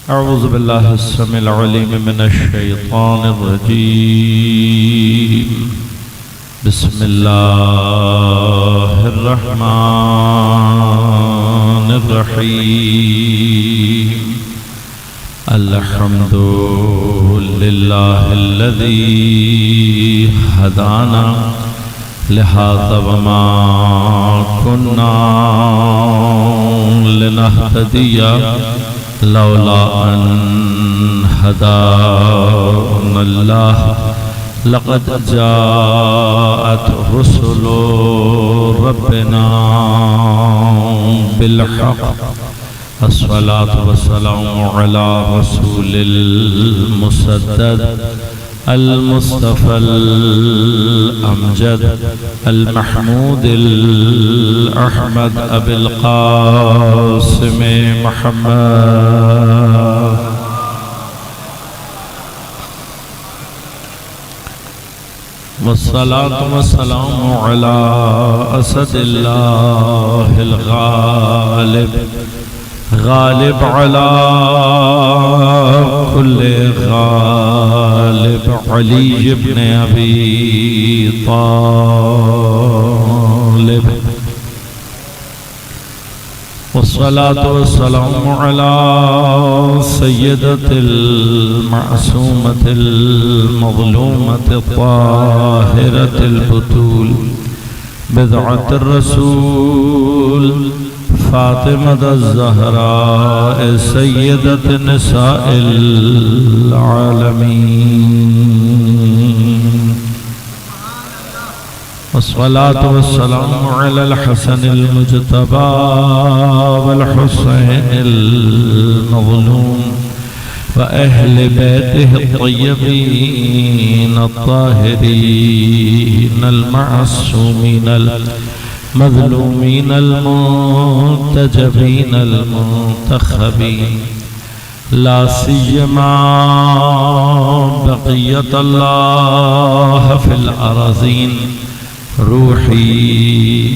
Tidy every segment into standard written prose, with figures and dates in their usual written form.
أعوذ بالله السميع العليم من الشيطان الرجيم. بسم الله الرحمن الرحيم. الحمد لله الذي هدانا لهذا وما كنا لنهتدي لولا أن هدانا الله. لقد جاءت رسل ربنا بالحق. الصلاة والسلام على رسول المسدد المصطفى الأمجد المحمود الأحمد أبي القاسم محمد والصلاة والسلام على أسد الله الغالب غالب على كل غالب علي بن أبي طالب. والصلاة والسلام على سيدة المعصومة المظلومة الطاهرة البتول بضعة الرسول فاطمة الزهراء سيدة نساء العالمين. والصلاة والسلام على الحسن المجتبى والحسين المظلوم وأهل بيته الطيبين الطاهرين المعصومين المظلومين المنتجبين المنتخبين. لا سيما بقية الله في الأراضين روحي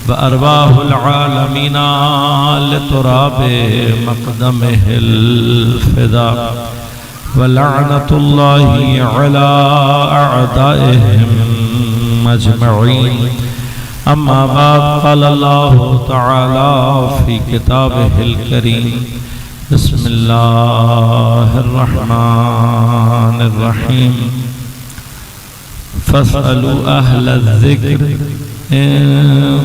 وأرواح العالمين لتراب مقدمه الفداء. ولعنة الله على أعدائهم أجمعين. أما بعد قال الله تعالى في كتابه الكريم. بسم الله الرحمن الرحيم. فاسألوا أهل الذكر إن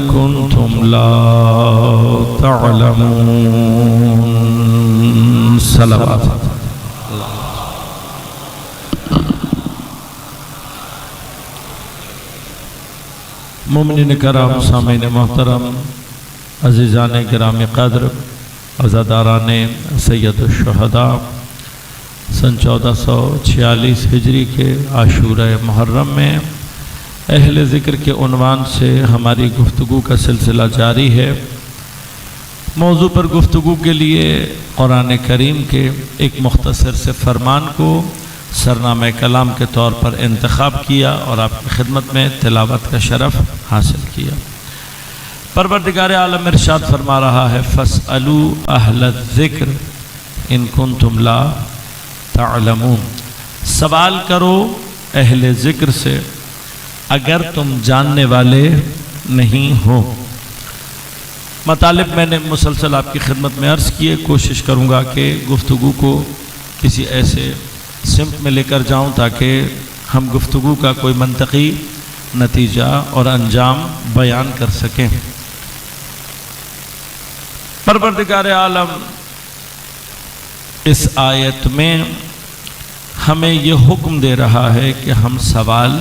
كنتم لا تعلمون. صلوات. مومنین کرام، سامعین محترم، عزیزان کرام قدر، عزاداران سید الشہداء، سن 1446 ہجری کے عاشورہ محرم میں اہل ذکر کے عنوان سے ہماری گفتگو کا سلسلہ جاری ہے. موضوع پر گفتگو کے لیے قرآن کریم کے ایک مختصر سے فرمان کو سرنامہ کلام کے طور پر انتخاب کیا اور آپ کی خدمت میں تلاوت کا شرف حاصل کیا. پروردگار عالم ارشاد فرما رہا ہے فَاسْأَلُوا أَهْلَ الذِّكْرِ إِن كُنتُمْ لَا تعلمون. سوال کرو اہل ذکر سے اگر تم جاننے والے نہیں ہو. مطالب میں نے مسلسل آپ کی خدمت میں عرض کیے. کوشش کروں گا کہ گفتگو کو کسی ایسے سمت میں لے کر جاؤں تاکہ ہم گفتگو کا کوئی منطقی نتیجہ اور انجام بیان کر سکیں. پروردگار عالم اس آیت میں ہمیں یہ حکم دے رہا ہے کہ ہم سوال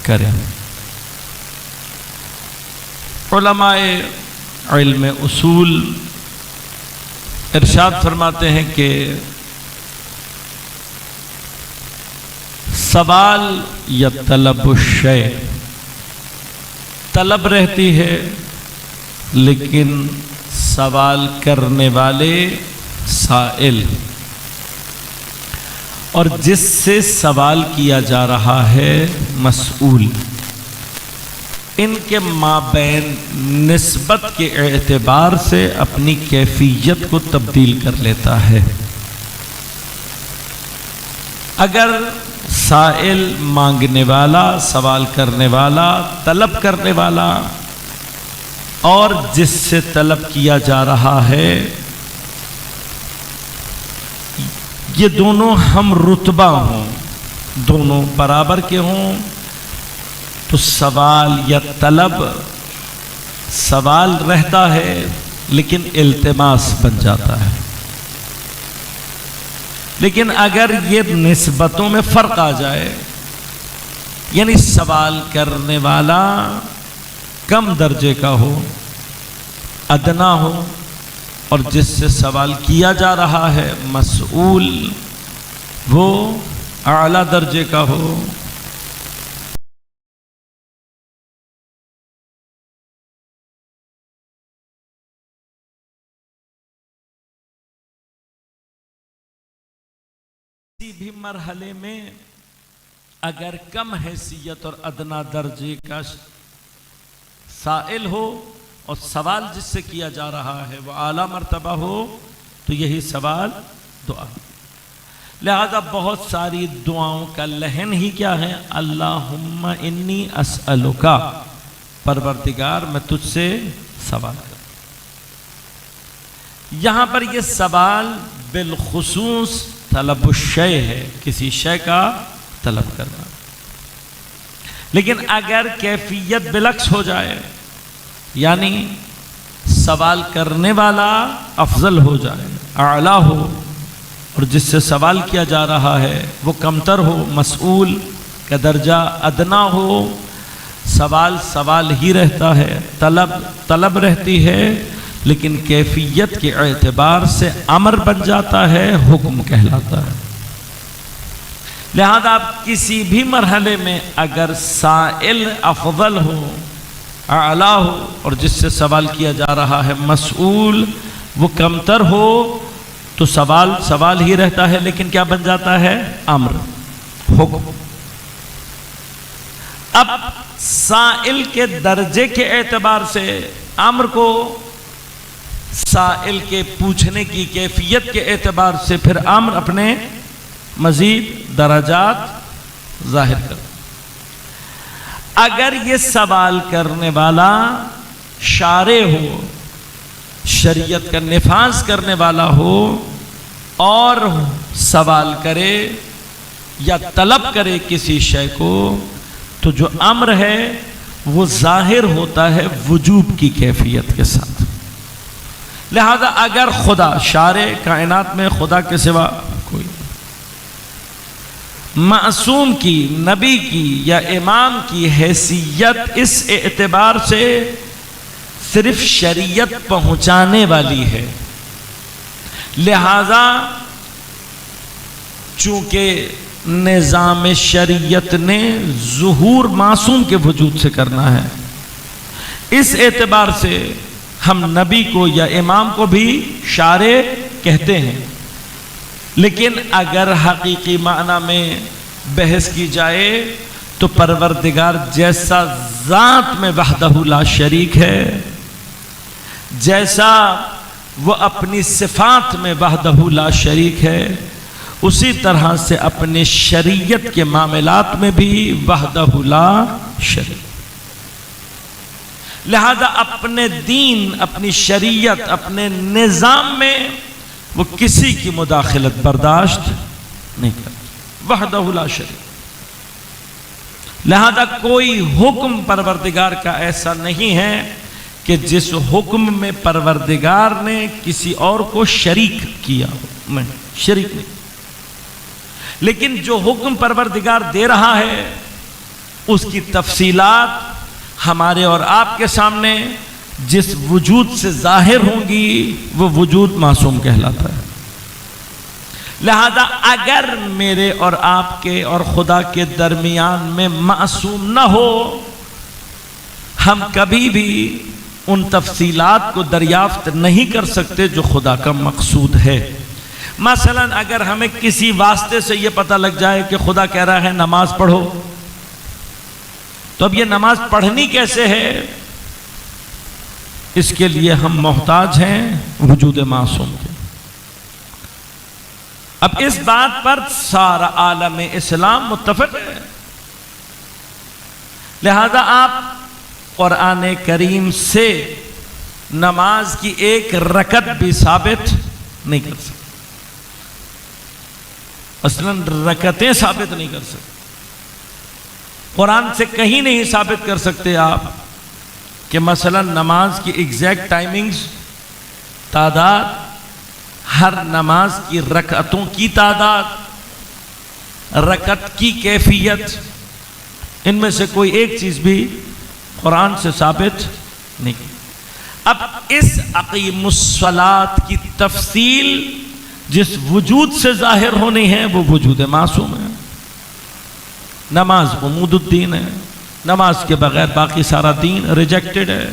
کریں. علماء علم اصول ارشاد فرماتے ہیں کہ سوال یا طلب الشیء، طلب رہتی ہے لیکن سوال کرنے والے سائل اور جس سے سوال کیا جا رہا ہے مسئول، ان کے مابین نسبت کے اعتبار سے اپنی کیفیت کو تبدیل کر لیتا ہے. اگر سائل مانگنے والا، سوال کرنے والا، طلب کرنے والا اور جس سے طلب کیا جا رہا ہے یہ دونوں ہم رتبہ ہوں، دونوں برابر کے ہوں، تو سوال یا طلب سوال رہتا ہے لیکن التماس بن جاتا ہے۔ لیکن اگر یہ نسبتوں میں فرق آ جائے، یعنی سوال کرنے والا کم درجے کا ہو، ادنا ہو، اور جس سے سوال کیا جا رہا ہے مسئول وہ اعلیٰ درجے کا ہو، کسی بھی مرحلے میں اگر کم حیثیت اور ادنا درجے کا سائل ہو اور سوال جس سے کیا جا رہا ہے وہ اعلیٰ مرتبہ ہو تو یہی سوال دعا۔ لہذا بہت ساری دعاؤں کا لحن ہی کیا ہے؟ اللہم انی اسألکا، پروردگار میں تجھ سے سوال کروں۔ یہاں پر یہ سوال بالخصوص طلب الشیء ہے، کسی شے کا طلب کرنا۔ لیکن اگر کیفیت بالعکس ہو جائے، یعنی سوال کرنے والا افضل ہو جائے، اعلیٰ ہو، اور جس سے سوال کیا جا رہا ہے وہ کمتر ہو، مسئول کا درجہ ادنا ہو، سوال سوال ہی رہتا ہے، طلب طلب رہتی ہے، لیکن کیفیت کے اعتبار سے امر بن جاتا ہے، حکم کہلاتا ہے۔ لہذا آپ کسی بھی مرحلے میں اگر سائل افضل ہو، اعلیٰ ہو، اور جس سے سوال کیا جا رہا ہے مسئول وہ کمتر ہو، تو سوال سوال ہی رہتا ہے، لیکن کیا بن جاتا ہے؟ امر، حکم۔ اب سائل کے درجے کے اعتبار سے امر کو سائل کے پوچھنے کی کیفیت کے اعتبار سے پھر امر اپنے مزید درجات ظاہر کر۔ اگر یہ سوال کرنے والا شارع ہو، شریعت کا نفاذ کرنے والا ہو، اور سوال کرے یا طلب کرے کسی شے کو، تو جو امر ہے وہ ظاہر ہوتا ہے وجوب کی کیفیت کے ساتھ۔ لہذا اگر خدا شارع کائنات میں خدا کے سوا کوئی معصوم کی، نبی کی یا امام کی حیثیت اس اعتبار سے صرف شریعت پہنچانے والی ہے، لہذا چونکہ نظام شریعت نے ظہور معصوم کے وجود سے کرنا ہے، اس اعتبار سے ہم نبی کو یا امام کو بھی شارع کہتے ہیں۔ لیکن اگر حقیقی معنی میں بحث کی جائے تو پروردگار جیسا ذات میں وحدہ لا شریک ہے، جیسا وہ اپنی صفات میں وحدہ لا شریک ہے، اسی طرح سے اپنے شریعت کے معاملات میں بھی وحدہ لا شریک۔ لہذا اپنے دین، اپنی شریعت، اپنے نظام میں وہ کسی کی مداخلت برداشت نہیں کرتا، وحدہ لا شریک۔ لہذا کوئی حکم پروردگار کا ایسا نہیں ہے کہ جس حکم میں پروردگار نے کسی اور کو شریک کیا ہو، میں شریک نہیں۔ لیکن جو حکم پروردگار دے رہا ہے اس کی تفصیلات ہمارے اور آپ کے سامنے جس وجود سے ظاہر ہوں گی وہ وجود معصوم کہلاتا ہے۔ لہذا اگر میرے اور آپ کے اور خدا کے درمیان میں معصوم نہ ہو، ہم کبھی بھی ان تفصیلات کو دریافت نہیں کر سکتے جو خدا کا مقصود ہے۔ مثلا اگر ہمیں کسی واسطے سے یہ پتہ لگ جائے کہ خدا کہہ رہا ہے نماز پڑھو، تو اب یہ نماز پڑھنی کیسے ہے، اس کے لیے ہم محتاج ہیں وجود معصوم کے۔ اب اس بات پر سارا عالم اسلام متفق ہے، لہذا آپ قرآن کریم سے نماز کی ایک رکعت بھی ثابت نہیں کر سکتے، اصلاً رکعتیں ثابت نہیں کر سکتے، قرآن سے کہیں نہیں ثابت کر سکتے آپ کہ مثلا نماز کی ایگزیکٹ ٹائمنگز، تعداد، ہر نماز کی رکعتوں کی تعداد، رکعت کی کیفیت، ان میں سے کوئی ایک چیز بھی قرآن سے ثابت نہیں کی۔ اب اس اقیم الصلاۃ کی تفصیل جس وجود سے ظاہر ہونی ہے وہ وجود معصوم ہے، نماز عمود الدین ہے، نماز کے بغیر باقی سارا دین ریجیکٹڈ ہے۔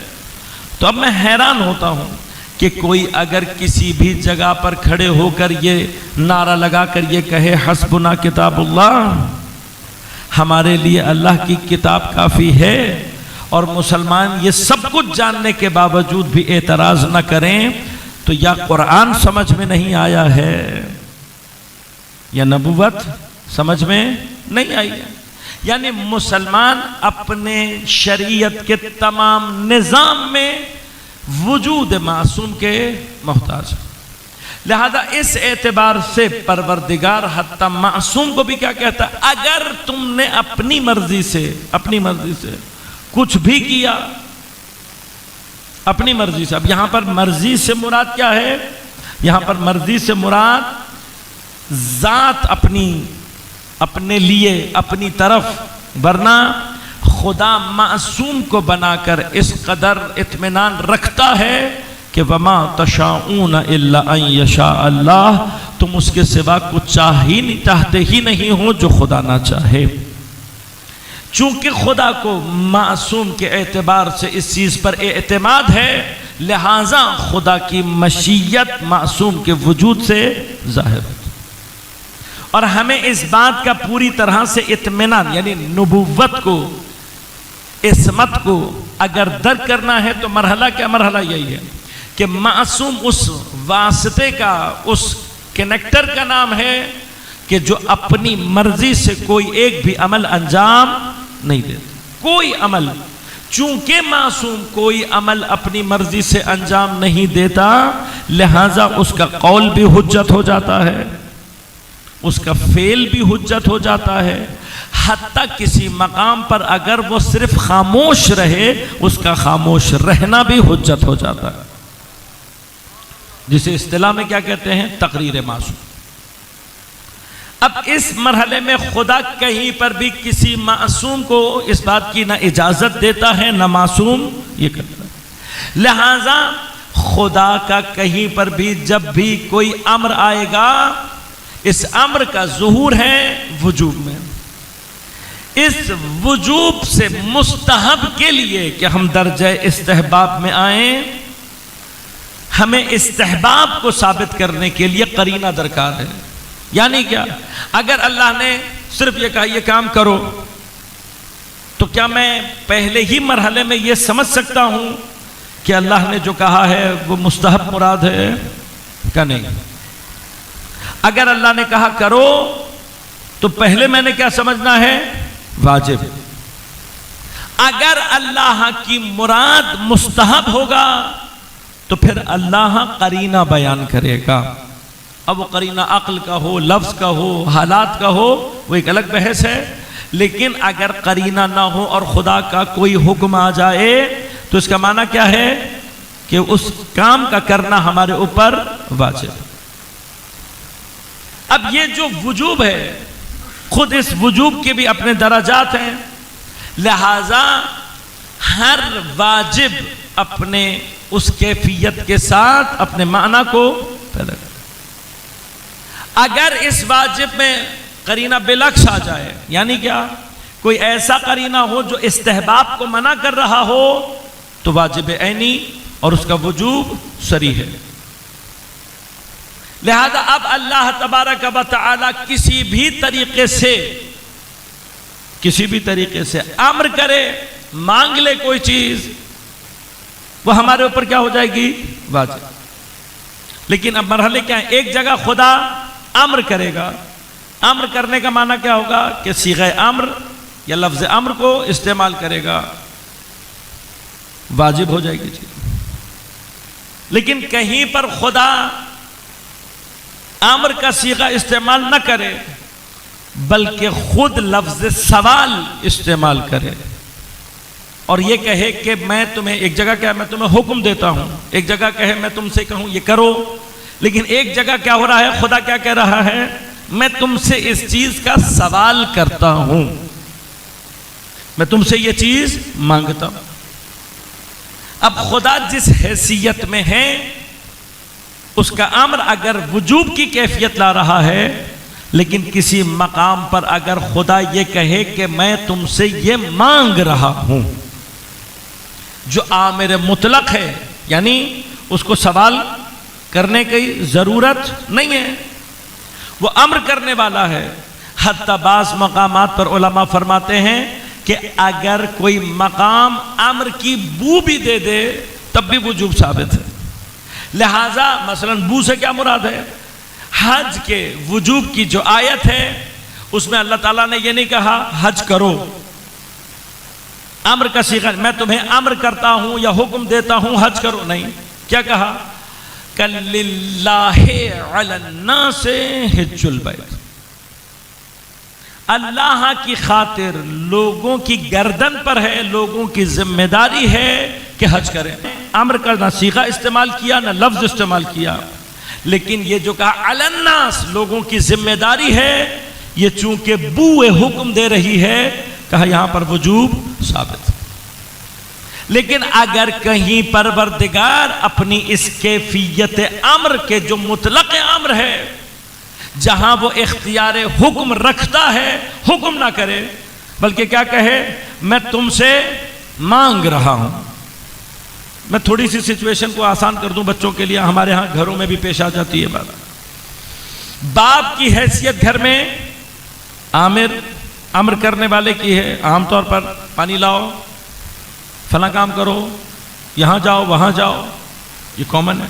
تو اب میں حیران ہوتا ہوں کہ کوئی اگر کسی بھی جگہ پر کھڑے ہو کر یہ نعرہ لگا کر یہ کہے حسبنا کتاب اللہ، ہمارے لیے اللہ کی کتاب کافی ہے، اور مسلمان یہ سب کچھ جاننے کے باوجود بھی اعتراض نہ کریں، تو یا قرآن سمجھ میں نہیں آیا ہے یا نبوت سمجھ میں نہیں آئی ہے، یعنی مسلمان اپنے شریعت کے تمام نظام میں وجود معصوم کے محتاج، لہذا اس اعتبار سے پروردگار حتی معصوم کو بھی کیا کہتا ہے، اگر تم نے اپنی مرضی سے کچھ بھی کیا، اپنی مرضی سے، اب یہاں پر مرضی سے مراد کیا ہے؟ یہاں پر مرضی سے مراد ذات اپنے لیے اپنی طرف، ورنہ خدا معصوم کو بنا کر اس قدر اطمینان رکھتا ہے کہ وما تشاءون الا ان یشاء اللہ، تم اس کے سوا کچھ چاہتے ہی نہیں ہو جو خدا نہ چاہے۔ چونکہ خدا کو معصوم کے اعتبار سے اس چیز پر اعتماد ہے، لہٰذا خدا کی مشیت معصوم کے وجود سے ظاہر ہوتی، اور ہمیں اس بات کا پوری طرح سے اطمینان، یعنی نبوت کو، عصمت کو اگر درک کرنا ہے تو مرحلہ یہی ہے کہ معصوم اس واسطے کا، اس کنیکٹر کا نام ہے کہ جو اپنی مرضی سے کوئی ایک بھی عمل انجام نہیں دیتا، کوئی عمل، چونکہ معصوم کوئی عمل اپنی مرضی سے انجام نہیں دیتا، لہٰذا اس کا قول بھی حجت ہو جاتا ہے، اس کا فعل بھی حجت ہو جاتا ہے، حتیٰ کسی مقام پر اگر وہ صرف خاموش رہے، اس کا خاموش رہنا بھی حجت ہو جاتا ہے، جسے اصطلاح میں کیا کہتے ہیں؟ تقریر معصوم۔ اب اس مرحلے میں خدا کہیں پر بھی کسی معصوم کو اس بات کی نہ اجازت دیتا ہے نہ معصوم یہ کرتا ہے، لہٰذا خدا کا کہیں پر بھی جب بھی کوئی امر آئے گا، اس امر کا ظہور ہے وجوب میں، اس وجوب سے مستحب کے لیے کہ ہم درجہ استحباب میں آئیں، ہمیں استحباب کو ثابت کرنے کے لیے قرینہ درکار ہے۔ یعنی کیا؟ اگر اللہ نے صرف یہ کہا یہ کام کرو، تو کیا میں پہلے ہی مرحلے میں یہ سمجھ سکتا ہوں کہ اللہ نے جو کہا ہے وہ مستحب مراد ہے؟ کہ نہیں؟ اگر اللہ نے کہا کرو تو پہلے میں نے کیا سمجھنا ہے؟ واجب۔ اگر اللہ کی مراد مستحب ہوگا تو پھر اللہ قرینہ بیان کرے گا، اب وہ قرینہ عقل کا ہو، لفظ کا ہو، حالات کا ہو، وہ ایک الگ بحث ہے، لیکن اگر قرینہ نہ ہو اور خدا کا کوئی حکم آ جائے تو اس کا معنی کیا ہے کہ اس کام کا کرنا ہمارے اوپر واجب ہے۔ اب یہ جو وجوب ہے، خود اس وجوب کے بھی اپنے درجات ہیں، لہذا ہر واجب اپنے اس کیفیت کے ساتھ اپنے معنی کو پیدا کرتا ہے۔ اگر اس واجب میں قرینہ بالعکس آ جائے، یعنی کیا؟ کوئی ایسا قرینہ ہو جو استحباب کو منع کر رہا ہو، تو واجب عینی اور اس کا وجوب صریح ہے۔ لہذا اب اللہ تبارک و تعالی کسی بھی طریقے سے امر کرے، مانگ لے کوئی چیز، وہ ہمارے اوپر کیا ہو جائے گی؟ واجب۔ لیکن اب مرحلے کیا ہیں؟ ایک جگہ خدا امر کرے گا. امر کرنے کا معنی کیا ہوگا کہ صیغہ امر یا لفظ امر کو استعمال کرے گا، واجب ہو جائے گی چیز. لیکن کہیں پر خدا امر کا صیغہ استعمال نہ کرے بلکہ خود لفظ سوال استعمال کرے اور یہ کہے کہ میں تمہیں، ایک جگہ کیا میں تمہیں حکم دیتا ہوں، ایک جگہ کہے میں تم سے کہوں یہ کرو، لیکن ایک جگہ کیا ہو رہا ہے، خدا کیا کہہ رہا ہے، میں تم سے اس چیز کا سوال کرتا ہوں، میں تم سے یہ چیز مانگتا ہوں. اب خدا جس حیثیت میں ہے اس کا امر اگر وجوب کی کیفیت لا رہا ہے، لیکن کسی مقام پر اگر خدا یہ کہے کہ میں تم سے یہ مانگ رہا ہوں، جو آمر مطلق ہے، یعنی اس کو سوال کرنے کی ضرورت نہیں ہے، وہ امر کرنے والا ہے. حتیٰ بعض مقامات پر علماء فرماتے ہیں کہ اگر کوئی مقام امر کی بو بھی دے دے تب بھی وجوب ثابت ہے. لہٰذا مثلا بو سے کیا مراد ہے، حج کے وجوب کی جو آیت ہے اس میں اللہ تعالیٰ نے یہ نہیں کہا حج کرو، امر کا صیغہ، میں تمہیں امر کرتا ہوں یا حکم دیتا ہوں حج کرو، نہیں. کیا کہا، لِلَّهِ عَلَى النَّاسِ حِجُّ الْبَيْتِ، اللہ کی خاطر لوگوں کی گردن پر ہے، لوگوں کی ذمہ داری ہے کہ حج کریں. امر کا نہ صیغہ استعمال کیا نہ لفظ استعمال کیا، لیکن یہ جو کہا علی الناس، لوگوں کی ذمہ داری ہے، یہ چونکہ بوئے حکم دے رہی ہے، کہا یہاں پر وجوب ثابت. لیکن اگر کہیں پروردگار اپنی اس کیفیت امر کے جو مطلق امر ہے، جہاں وہ اختیار حکم رکھتا ہے، حکم نہ کرے بلکہ کیا کہے، میں تم سے مانگ رہا ہوں. میں تھوڑی سی سچویشن کو آسان کر دوں بچوں کے لیے، ہمارے ہاں گھروں میں بھی پیش آ جاتی ہے بات. باپ کی حیثیت گھر میں امر کرنے والے کی ہے، عام طور پر پانی لاؤ، فلاں کام کرو، یہاں جاؤ وہاں جاؤ، یہ کامن ہے،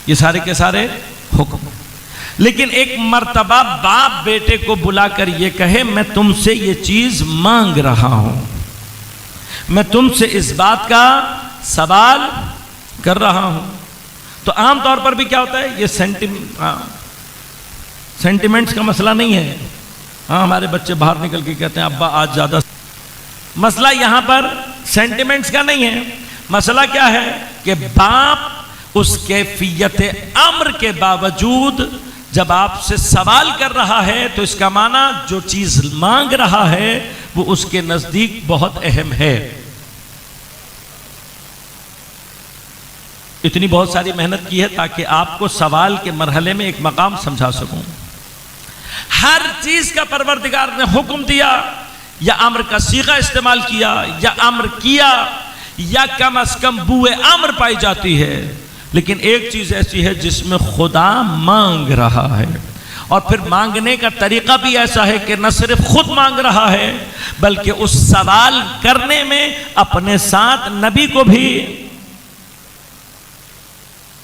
یہ سارے کے سارے حکم. لیکن ایک مرتبہ باپ بیٹے کو بلا کر یہ کہے میں تم سے یہ چیز مانگ رہا ہوں، میں تم سے اس بات کا سوال کر رہا ہوں، تو عام طور پر بھی کیا ہوتا ہے، یہ سینٹیمنٹس کا مسئلہ نہیں ہے. ہاں ہمارے بچے باہر نکل کے کہتے ہیں ابا آج زیادہ، مسئلہ یہاں پر سینٹیمنٹس کا نہیں ہے. مسئلہ کیا ہے کہ باپ اس کیفیت امر کے باوجود جب آپ سے سوال کر رہا ہے تو اس کا معنی جو چیز مانگ رہا ہے وہ اس کے نزدیک بہت اہم ہے. اتنی بہت ساری محنت کی ہے تاکہ آپ کو سوال کے مرحلے میں ایک مقام سمجھا سکوں. ہر چیز کا پروردگار نے حکم دیا یا امر کا صیغہ استعمال کیا یا امر کیا یا کم از کم بوئے امر پائی جاتی ہے، لیکن ایک چیز ایسی ہے جس میں خدا مانگ رہا ہے، اور پھر مانگنے کا طریقہ بھی ایسا ہے کہ نہ صرف خود مانگ رہا ہے بلکہ اس سوال کرنے میں اپنے ساتھ نبی کو بھی.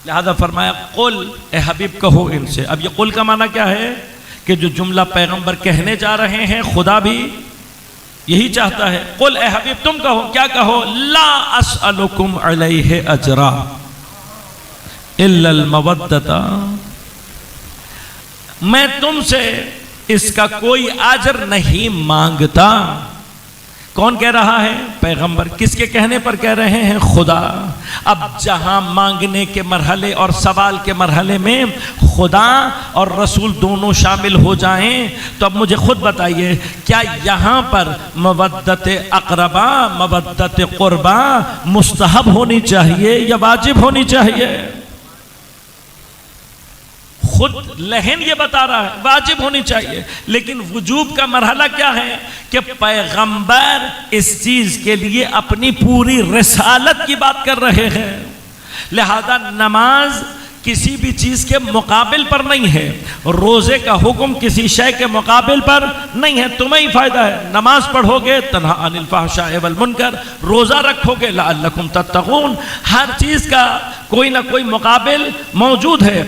لہذا فرمایا قل، اے حبیب کہو ان سے. اب یہ قل کا معنی کیا ہے کہ جو جملہ پیغمبر کہنے جا رہے ہیں خدا بھی یہی چاہتا ہے. قل اے حبیب تم کہو، کیا کہو، لا اسألکم علیہ اجرا الا المودۃ، میں تم سے اس کا کوئی اجر نہیں مانگتا. کون کہہ رہا ہے؟ پیغمبر. کس کے کہنے پر کہہ رہے ہیں؟ خدا. اب جہاں مانگنے کے مرحلے اور سوال کے مرحلے میں خدا اور رسول دونوں شامل ہو جائیں تو اب مجھے خود بتائیے، کیا یہاں پر مودت اقربا، مودت قربا مستحب ہونی چاہیے یا واجب ہونی چاہیے؟ خود لہن یہ بتا رہا ہے واجب ہونی چاہیے، لیکن وجوب کا مرحلہ کیا ہے کہ پیغمبر اس چیز کے لیے اپنی پوری رسالت کی بات کر رہے ہیں. لہذا نماز کسی بھی چیز کے مقابل پر نہیں ہے، روزے کا حکم کسی شے کے مقابل پر نہیں ہے، تمہیں ہی فائدہ ہے۔ نماز پڑھو گے تنہا عن الفحشاء والمنکر، روزہ رکھو گے لعلکم تتقون، ہر چیز کا کوئی نہ کوئی مقابل موجود ہے۔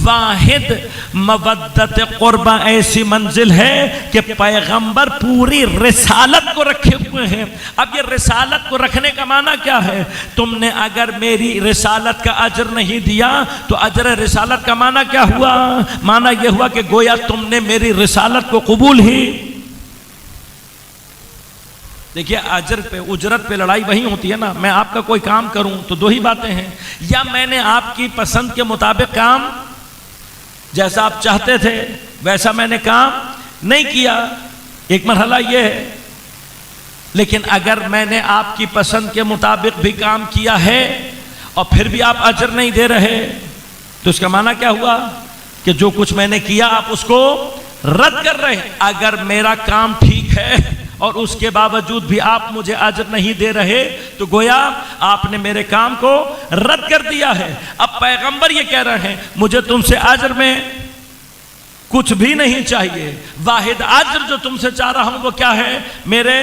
واحد مودت قربہ ایسی منزل ہے کہ پیغمبر پوری رسالت کو رکھے ہوئے ہیں۔ اب یہ رسالت کو رکھنے کا معنی کیا ہے؟ تم نے اگر میری رسالت کا اجر نہیں دیا تو اجر رسالت کا معنی کیا ہوا؟ معنی یہ ہوا کہ گویا تم نے میری رسالت کو قبول ہی۔ دیکھیے اجر پہ اجرت پہ لڑائی وہی ہوتی ہے نا، میں آپ کا کوئی کام کروں تو دو ہی باتیں ہیں، یا میں نے آپ کی پسند کے مطابق کام جیسا آپ چاہتے تھے ویسا میں نے کام نہیں کیا، ایک مرحلہ یہ ہے، لیکن اگر میں نے آپ کی پسند کے مطابق بھی کام کیا ہے اور پھر بھی آپ اجر نہیں دے رہے تو اس کا معنی کیا ہوا کہ جو کچھ میں نے کیا آپ اس کو رد کر رہے ہیں۔ اگر میرا کام ٹھیک ہے اور اس کے باوجود بھی آپ مجھے اجر نہیں دے رہے تو گویا آپ نے میرے کام کو رد کر دیا ہے۔ اب پیغمبر یہ کہہ رہے ہیں مجھے تم سے اجر میں کچھ بھی نہیں چاہیے، واحد اجر جو تم سے چاہ رہا ہوں وہ کیا ہے؟ میرے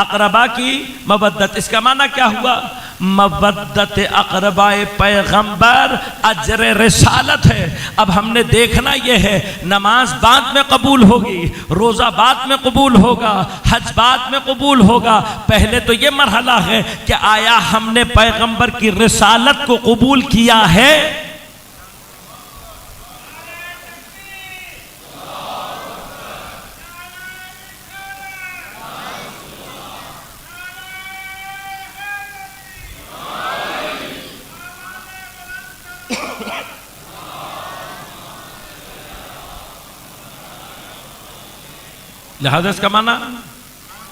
اقربا کی مودت۔ اس کا معنی کیا ہوا؟ مودت اقرباء پیغمبر اجر رسالت ہے۔ اب ہم نے دیکھنا یہ ہے نماز بعد میں قبول ہوگی، روزہ بعد میں قبول ہوگا، حج بعد میں قبول ہوگا، پہلے تو یہ مرحلہ ہے کہ آیا ہم نے پیغمبر کی رسالت کو قبول کیا ہے؟ لہذا اس کا معنی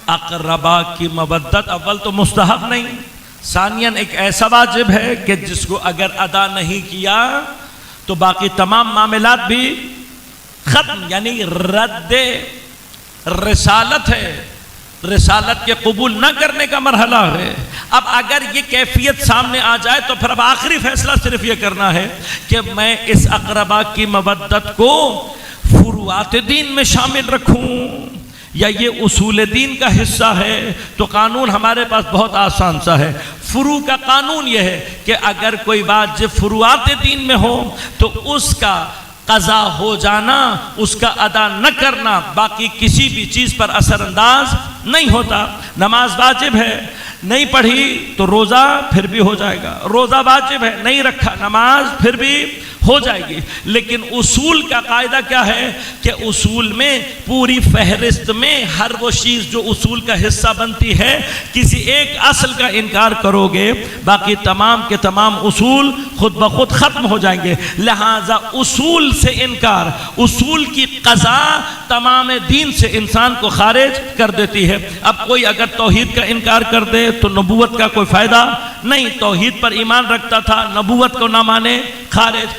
اقربا کی مودت اول تو مستحب نہیں، ثانیاً ایک ایسا واجب ہے کہ جس کو اگر ادا نہیں کیا تو باقی تمام معاملات بھی ختم، یعنی رد رسالت ہے، رسالت کے قبول نہ کرنے کا مرحلہ ہے۔ اب اگر یہ کیفیت سامنے آ جائے تو پھر اب آخری فیصلہ صرف یہ کرنا ہے کہ میں اس اقربا کی مودت کو فروعات دین میں شامل رکھوں یا یہ اصول دین کا حصہ ہے۔ تو قانون ہمارے پاس بہت آسان سا ہے، فروع کا قانون یہ ہے کہ اگر کوئی واجب فروعات دین میں ہو تو اس کا قضا ہو جانا، اس کا ادا نہ کرنا باقی کسی بھی چیز پر اثر انداز نہیں ہوتا۔ نماز واجب ہے، نہیں پڑھی تو روزہ پھر بھی ہو جائے گا، روزہ واجب ہے نہیں رکھا نماز پھر بھی ہو جائے گی، لیکن اصول کا قاعدہ کیا ہے کہ اصول میں پوری فہرست میں ہر وہ چیز جو اصول کا حصہ بنتی ہے کسی ایک اصل کا انکار کرو گے باقی تمام کے تمام اصول خود بخود ختم ہو جائیں گے۔ لہٰذا اصول سے انکار، اصول کی قضا تمام دین سے انسان کو خارج کر دیتی ہے۔ اب کوئی اگر توحید کا انکار کر دے تو نبوت کا کوئی فائدہ نہیں، توحید پر ایمان رکھتا تھا نبوت کو نہ مانے خارج،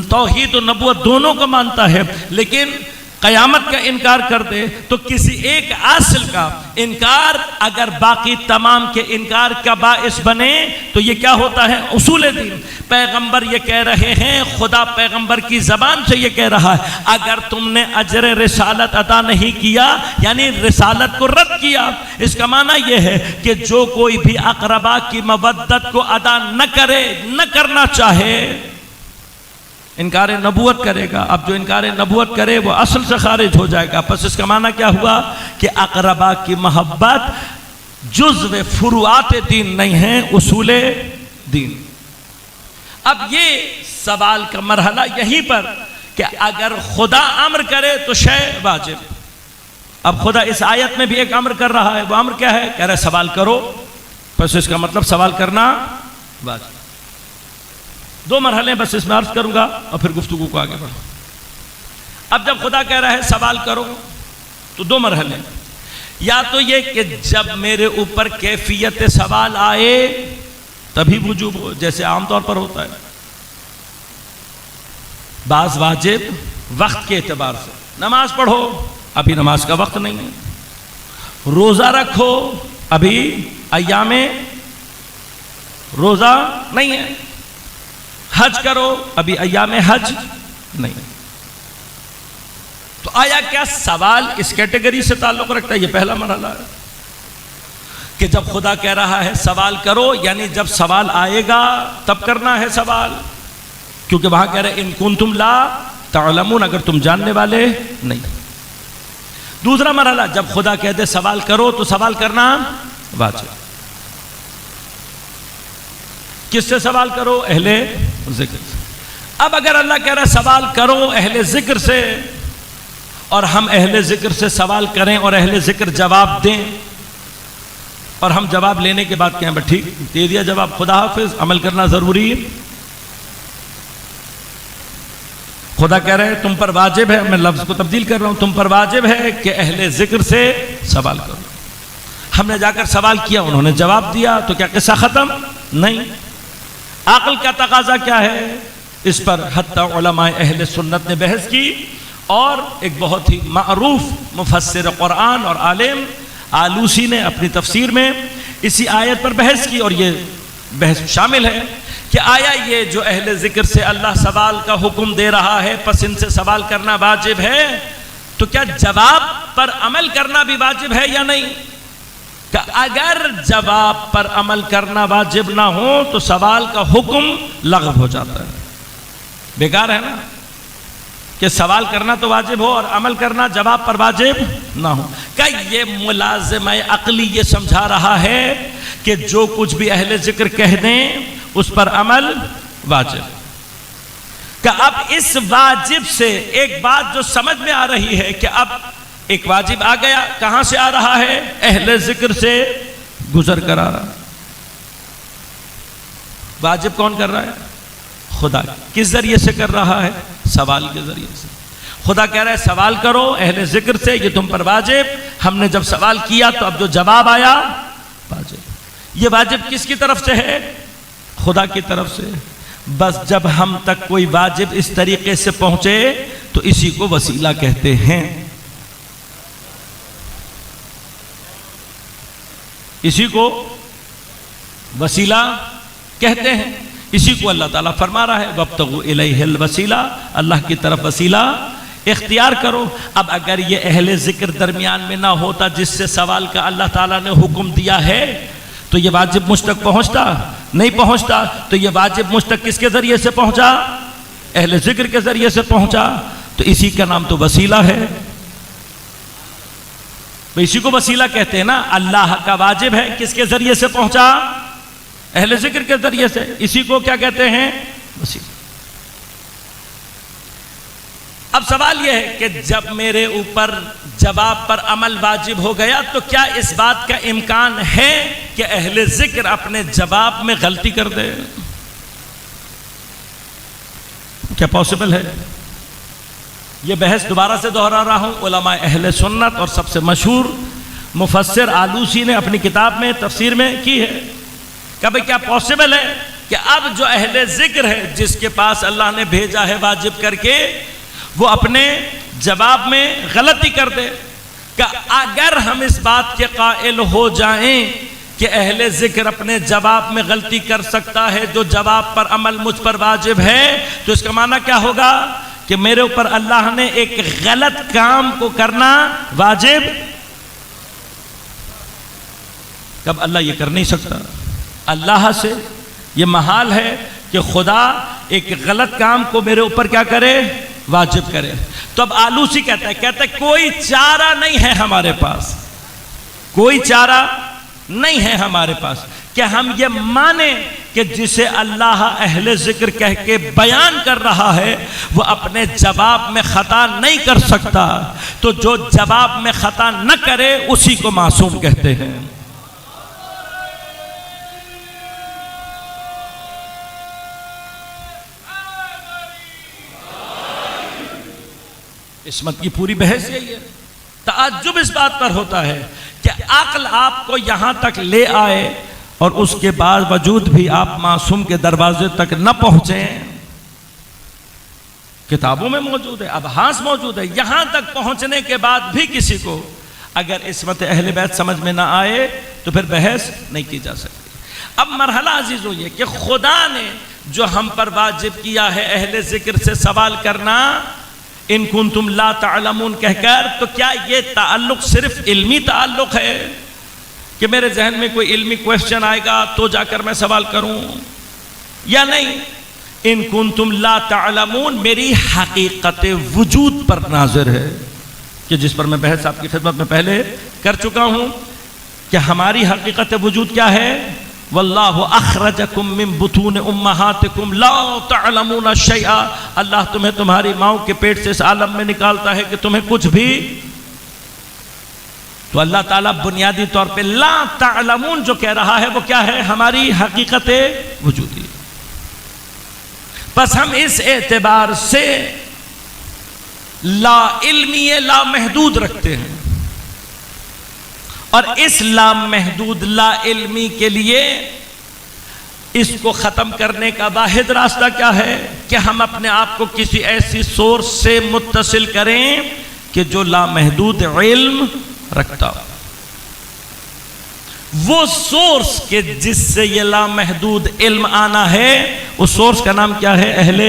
توحید و نبوت دونوں کو مانتا ہے لیکن قیامت کا انکار کر دے تو کسی ایک اصل کا انکار اگر باقی تمام کے انکار کا باعث بنے تو یہ کیا ہوتا ہے؟ اصول دین۔ پیغمبر یہ کہہ رہے ہیں، خدا پیغمبر کی زبان سے یہ کہہ رہا ہے اگر تم نے اجر رسالت ادا نہیں کیا یعنی رسالت کو رد کیا، اس کا معنی یہ ہے کہ جو کوئی بھی اقربا کی مودت کو ادا نہ کرے، نہ کرنا چاہے، انکار نبوت کرے گا۔ اب جو انکار نبوت کرے وہ اصل سے خارج ہو جائے گا۔ پس اس کا معنی کیا ہوا کہ اقربا کی محبت جزو فروعات دین نہیں ہے، اصول دین۔ اب یہ سوال کا مرحلہ یہیں پر کہ اگر خدا امر کرے تو شے واجب۔ اب خدا اس آیت میں بھی ایک امر کر رہا ہے، وہ امر کیا ہے؟ کہہ رہا ہے سوال کرو، پس اس کا مطلب سوال کرنا واجب۔ دو مرحلے بس اس میں عرض کروں گا اور پھر گفتگو کو آگے بڑھوں۔ اب جب خدا کہہ رہا ہے سوال کرو تو دو مرحلے، یا تو یہ کہ جب میرے اوپر کیفیت سوال آئے تبھی وجوب ہو، جیسے عام طور پر ہوتا ہے بعض واجب وقت کے اعتبار سے، نماز پڑھو ابھی نماز کا وقت نہیں ہے، روزہ رکھو ابھی ایام روزہ نہیں ہے، حج کرو، ابھی ایام حج نہیں. تو آیا کیا سوال اس کیٹیگری سے تعلق رکھتا ہے؟ یہ پہلا مرحلہ ہے کہ جب خدا کہہ رہا ہے سوال کرو، یعنی جب سوال آئے گا تب کرنا ہے سوال، کیونکہ وہاں کہہ رہے ان کنتم لا تعلمون، اگر تم جاننے والے نہیں. دوسرا مرحلہ جب خدا کہہ دے سوال کرو تو سوال کرنا واجب. کس سے سوال کرو؟ اہل ذکر سے. اب اگر اللہ کہہ رہا ہے سوال کرو اہل ذکر سے، اور ہم اہل ذکر سے سوال کریں اور اہل ذکر جواب دیں، اور ہم جواب لینے کے بعد کہیں بس ٹھیک دے دیا جواب، خدا حافظ، عمل کرنا ضروری ہے. خدا کہہ رہے ہیں تم پر واجب ہے، میں لفظ کو تبدیل کر رہا ہوں، تم پر واجب ہے کہ اہل ذکر سے سوال کرو. ہم نے جا کر سوال کیا، انہوں نے جواب دیا، تو کیا قصہ ختم؟ نہیں. عقل کا تقاضا کیا ہے؟ اس پر حتی علماء اہل سنت نے بحث کی، اور ایک بہت ہی معروف مفسر قرآن اور عالم آلوسی نے اپنی تفسیر میں اسی آیت پر بحث کی، اور یہ بحث شامل ہے کہ آیا یہ جو اہل ذکر سے اللہ سوال کا حکم دے رہا ہے پس ان سے سوال کرنا واجب ہے، تو کیا جواب پر عمل کرنا بھی واجب ہے یا نہیں؟ کہ اگر جواب پر عمل کرنا واجب نہ ہو تو سوال کا حکم لغو ہو جاتا ہے، بیکار ہے نا. کہ سوال کرنا تو واجب ہو اور عمل کرنا جواب پر واجب نہ ہو. کہ یہ ملازمہ عقلی یہ سمجھا رہا ہے کہ جو کچھ بھی اہل ذکر کہہ دیں اس پر عمل واجب. کہ اب اس واجب سے ایک بات جو سمجھ میں آ رہی ہے کہ اب ایک واجب آ گیا، کہاں سے آ رہا ہے؟ اہل ذکر سے گزر کر آ رہا. واجب کون کر رہا ہے؟ خدا. کس ذریعے سے کر رہا ہے؟ سوال کے ذریعے سے. خدا کہہ رہا ہے سوال کرو اہل ذکر سے، یہ تم پر واجب. ہم نے جب سوال کیا تو اب جو جواب آیا واجب. یہ واجب کس کی طرف سے ہے؟ خدا کی طرف سے. بس جب ہم تک کوئی واجب اس طریقے سے پہنچے تو اسی کو وسیلہ کہتے ہیں. اسی کو وسیلہ کہتے ہیں. اسی کو اللہ تعالیٰ فرما رہا ہے وَابْتَغُوا إِلَيْهِ الْوَسِيلَةَ، اللہ کی طرف وسیلہ اختیار کرو. اب اگر یہ اہل ذکر درمیان میں نہ ہوتا جس سے سوال کا اللہ تعالیٰ نے حکم دیا ہے تو یہ واجب مجھ تک پہنچتا نہیں پہنچتا. تو یہ واجب مجھ تک کس کے ذریعے سے پہنچا؟ اہل ذکر کے ذریعے سے پہنچا. تو اسی کا نام تو وسیلہ ہے. اسی کو وسیلہ کہتے ہیں نا. اللہ کا واجب ہے کس کے ذریعے سے پہنچا؟ اہل ذکر کے ذریعے سے. اسی کو کیا کہتے ہیں؟ وسیلہ. اب سوال یہ ہے کہ جب میرے اوپر جواب پر عمل واجب ہو گیا تو کیا اس بات کا امکان ہے کہ اہل ذکر اپنے جواب میں غلطی کر دے؟ کیا پاسبل ہے؟ یہ بحث دوبارہ سے دہرا رہا ہوں. علماء اہل سنت اور سب سے مشہور مفسر آلوسی نے اپنی کتاب میں تفسیر میں کی ہے کہ بھئی کیا پاسبل ہے کہ اب جو اہل ذکر ہے جس کے پاس اللہ نے بھیجا ہے واجب کر کے وہ اپنے جواب میں غلطی کر دے. کہ اگر ہم اس بات کے قائل ہو جائیں کہ اہل ذکر اپنے جواب میں غلطی کر سکتا ہے جو جواب پر عمل مجھ پر واجب ہے تو اس کا معنی کیا ہوگا؟ کہ میرے اوپر اللہ نے ایک غلط کام کو کرنا واجب. کب اللہ یہ کر نہیں سکتا. اللہ سے یہ محال ہے کہ خدا ایک غلط کام کو میرے اوپر کیا کرے؟ واجب کرے. تو اب آلوسی کہتا ہے کوئی چارہ نہیں ہے ہمارے پاس، کوئی چارہ نہیں ہے ہمارے پاس کہ ہم یہ مانیں کہ جسے اللہ اہل ذکر کہہ کے بیان کر رہا ہے وہ اپنے جواب میں خطا نہیں کر سکتا. تو جو جواب میں خطا نہ کرے اسی کو معصوم کہتے ہیں. عصمت کی پوری بحث یہی ہے. تعجب اس بات پر ہوتا ہے کہ عقل آپ کو یہاں تک لے آئے اور اس کے باوجود بھی آپ معصوم کے دروازے تک نہ پہنچیں. کتابوں میں موجود ہے، ابحاث موجود ہے. یہاں تک پہنچنے کے بعد بھی کسی کو اگر عصمت اہل بیت سمجھ میں نہ آئے تو پھر بحث نہیں کی جا سکتی. اب مرحلہ عزیزو یہ کہ خدا نے جو ہم پر واجب کیا ہے اہل ذکر سے سوال کرنا، ان کنتم لا تعلمون کہہ کر، تو کیا یہ تعلق صرف علمی تعلق ہے کہ میرے ذہن میں کوئی علمی کویسچن آئے گا تو جا کر میں سوال کروں، یا نہیں؟ ان کنتم لا تعلمون میری حقیقت وجود پر ناظر ہے، کہ جس پر میں بحث آپ کی خدمت میں پہلے کر چکا ہوں کہ ہماری حقیقت وجود کیا ہے؟ واللہ اخرجکم من بطون امہاتکم لا تعلمون شیئا، اللہ تمہیں تمہاری ماؤں کے پیٹ سے اس عالم میں نکالتا ہے کہ تمہیں کچھ بھی، تو اللہ تعالیٰ بنیادی طور پہ لا تعلمون جو کہہ رہا ہے وہ کیا ہے؟ ہماری حقیقت وجودی۔ بس ہم اس اعتبار سے لا علمی لا محدود رکھتے ہیں، اور اس لامحدود لا علمی کے لیے اس کو ختم کرنے کا واحد راستہ کیا ہے؟ کہ ہم اپنے آپ کو کسی ایسی سورس سے متصل کریں کہ جو لامحدود علم رکھتا ہو۔ وہ سورس کہ جس سے یہ لامحدود علم آنا ہے، اس سورس کا نام کیا ہے؟ اہل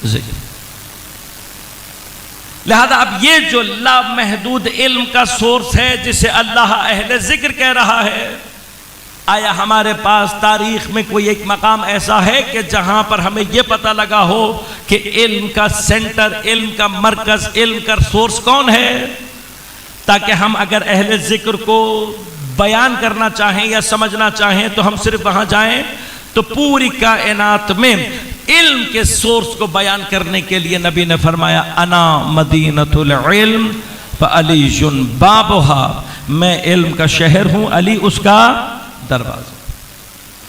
ذکر۔ لہذا اب یہ جو لامحدود علم کا سورس ہے جسے اللہ اہل ذکر کہہ رہا ہے، آیا ہمارے پاس تاریخ میں کوئی ایک مقام ایسا ہے کہ جہاں پر ہمیں یہ پتہ لگا ہو کہ علم کا سینٹر، علم کا مرکز، علم کا سورس کون ہے، تاکہ ہم اگر اہل ذکر کو بیان کرنا چاہیں یا سمجھنا چاہیں تو ہم صرف وہاں جائیں؟ تو پوری کائنات میں علم کے سورس کو بیان کرنے کے لیے نبی نے فرمایا انا مدینۃ العلم فعلی بابھا، میں علم کا شہر ہوں، علی اس کا دروازہ۔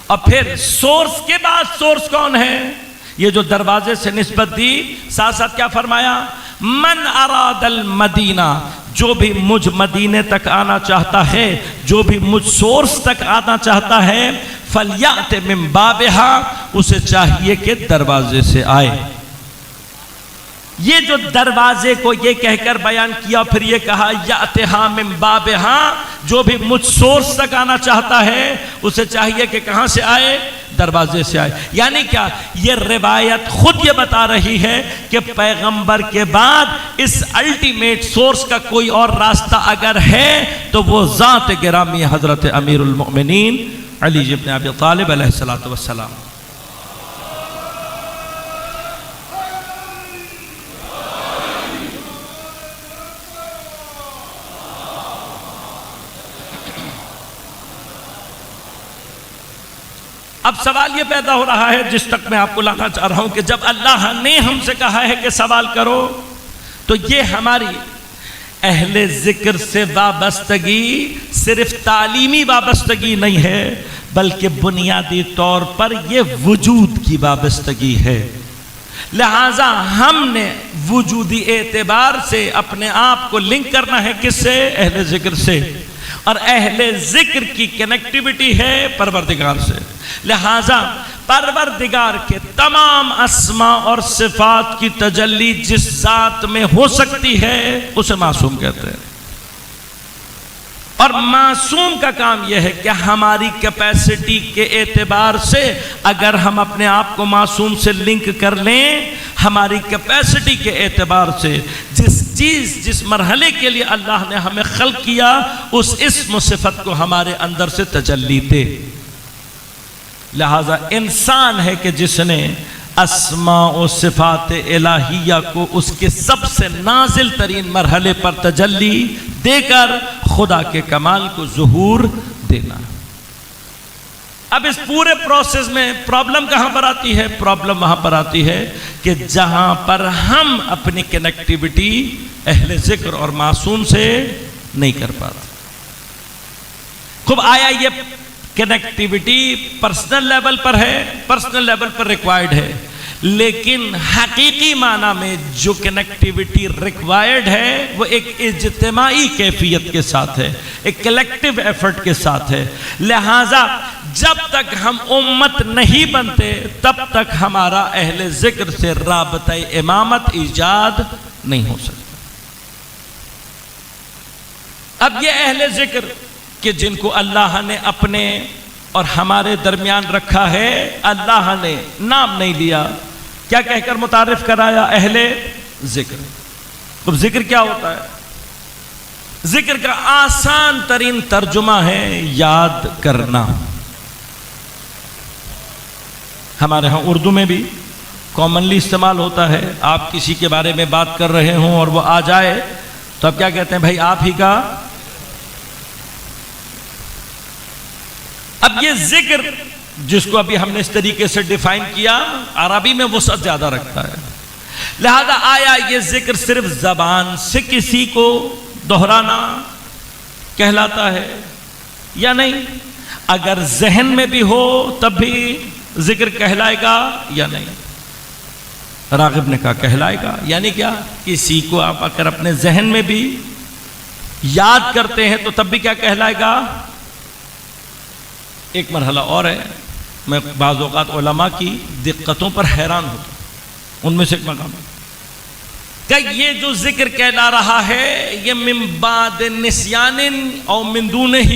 اور پھر سورس کے بعد سورس کون ہے؟ یہ جو دروازے سے نسبت دی، ساتھ ساتھ کیا فرمایا؟ من اراد المدینہ، جو بھی مجھ مدینے تک آنا چاہتا ہے، جو بھی مجھ سورس تک آنا چاہتا ہے، فلیات من بابھا، اسے چاہیے کہ دروازے سے آئے۔ یہ جو دروازے کو یہ کہہ کر بیان کیا، پھر یہ کہا یاتھا من بابھا، جو بھی مجھ سورس تک آنا چاہتا ہے اسے چاہیے کہ کہاں سے آئے؟ دروازے سے آئے۔ یعنی کیا؟ یہ روایت خود یہ بتا رہی ہے کہ پیغمبر کے بعد اس الٹیمیٹ سورس کا کوئی اور راستہ اگر ہے تو وہ ذات گرامی حضرت امیر المؤمنین علی ابن ابی طالب علیہ السلام۔ اب سوال یہ پیدا ہو رہا ہے جس تک میں آپ کو لانا چاہ رہا ہوں کہ جب اللہ نے ہم سے کہا ہے کہ سوال کرو، تو یہ ہماری اہل ذکر سے وابستگی صرف تعلیمی وابستگی نہیں ہے، بلکہ بنیادی طور پر یہ وجود کی وابستگی ہے۔ لہٰذا ہم نے وجودی اعتبار سے اپنے آپ کو لنک کرنا ہے کس سے؟ اہل ذکر سے، اور اہل ذکر کی کنیکٹیوٹی ہے پروردگار سے۔ لہٰذا پروردگار کے تمام اسماء اور صفات کی تجلی جس ذات میں ہو سکتی ہے اسے معصوم کہتے ہیں، اور معصوم کا کام یہ ہے کہ ہماری کیپیسٹی کے اعتبار سے اگر ہم اپنے آپ کو معصوم سے لنک کر لیں، ہماری کیپیسٹی کے اعتبار سے جس مرحلے کے لیے اللہ نے ہمیں خلق کیا، اس اسم و صفت کو ہمارے اندر سے تجلی دے۔ لہذا انسان ہے کہ جس نے اسماء و صفات الہیہ کو اس کے سب سے نازل ترین مرحلے پر تجلی دے کر خدا کے کمال کو ظہور دینا۔ اب اس پورے پروسیس میں پرابلم کہاں پر آتی ہے؟ پرابلم وہاں پر آتی ہے کہ جہاں پر ہم اپنی کنیکٹیوٹی اہل ذکر اور معصوم سے نہیں کر پاتے۔ خوب آیا یہ کنیکٹیوٹی پرسنل لیول پر ہے، پرسنل لیول پر ریکوائرڈ ہے، لیکن حقیقی معنی میں جو کنیکٹیوٹی ریکوائرڈ ہے وہ ایک اجتماعی کیفیت کے ساتھ ہے، ایک کلیکٹیو ایفرٹ کے ساتھ ہے۔ لہٰذا جب تک ہم امت نہیں بنتے تب تک ہمارا اہل ذکر سے رابطہ امامت ایجاد نہیں ہو سکتا۔ اب یہ اہل ذکر کہ جن کو اللہ نے اپنے اور ہمارے درمیان رکھا ہے، اللہ نے نام نہیں لیا، کیا کہہ کر متعارف کرایا؟ اہل ذکر۔ تو ذکر کیا ہوتا ہے؟ ذکر کا آسان ترین ترجمہ ہے یاد کرنا۔ ہمارے ہاں اردو میں بھی کامنلی استعمال ہوتا ہے۔ آپ کسی کے بارے میں بات کر رہے ہوں اور وہ آ جائے تو آپ کیا کہتے ہیں؟ بھائی آپ ہی کا۔ اب یہ ذکر جس کو ابھی ہم نے اس طریقے سے ڈیفائن کیا، عربی میں وسعت زیادہ رکھتا ہے، لہذا آیا یہ ذکر صرف زبان سے کسی کو دہرانا کہلاتا ہے یا نہیں؟ اگر ذہن میں بھی ہو تب بھی ذکر کہلائے گا یا نہیں؟ راغب نے کہا کہلائے گا، یعنی کیا؟ کسی کو آپ اگر اپنے ذہن میں بھی یاد کرتے ہیں تو تب بھی کیا کہلائے گا؟ ایک مرحلہ اور ہے، میں بعض اوقات علماء کی دقتوں پر حیران ہوتا ہوں، ان میں سے ایک مقام ہے کہ یہ جو ذکر کہلا رہا ہے یہ من بعد نسیان او من دونہ،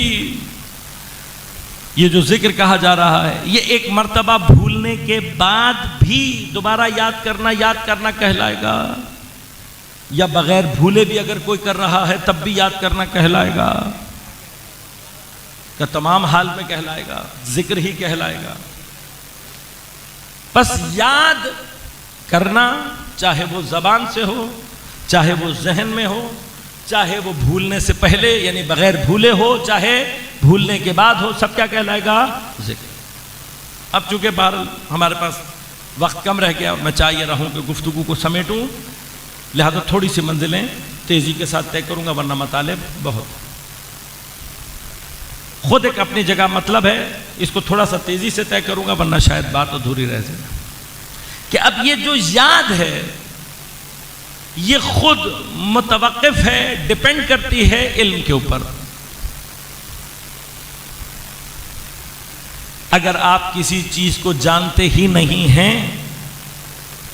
یہ جو ذکر کہا جا رہا ہے یہ ایک مرتبہ بھولنے کے بعد بھی دوبارہ یاد کرنا کہلائے گا، یا بغیر بھولے بھی اگر کوئی کر رہا ہے تب بھی یاد کرنا کہلائے گا، کہ تمام حال میں کہلائے گا، ذکر ہی کہلائے گا؟ بس یاد کرنا، چاہے وہ زبان سے ہو، چاہے وہ ذہن میں ہو، چاہے وہ بھولنے سے پہلے یعنی بغیر بھولے ہو، چاہے بھولنے کے بعد ہو، سب کیا کہلائے گا؟ ذکر۔ اب چونکہ بہرحال ہمارے پاس وقت کم رہ گیا، میں چاہ یہ رہا ہوں کہ گفتگو کو سمیٹوں، لہذا تھوڑی سی منزلیں تیزی کے ساتھ طے کروں گا، ورنہ مطالب بہت خود ایک اپنی جگہ مطلب ہے، اس کو تھوڑا سا تیزی سے طے کروں گا ورنہ شاید بات ادھوری رہ جائے، کہ اب یہ جو یاد ہے یہ خود متوقف ہے، ڈیپینڈ کرتی ہے علم کے اوپر۔ اگر آپ کسی چیز کو جانتے ہی نہیں ہیں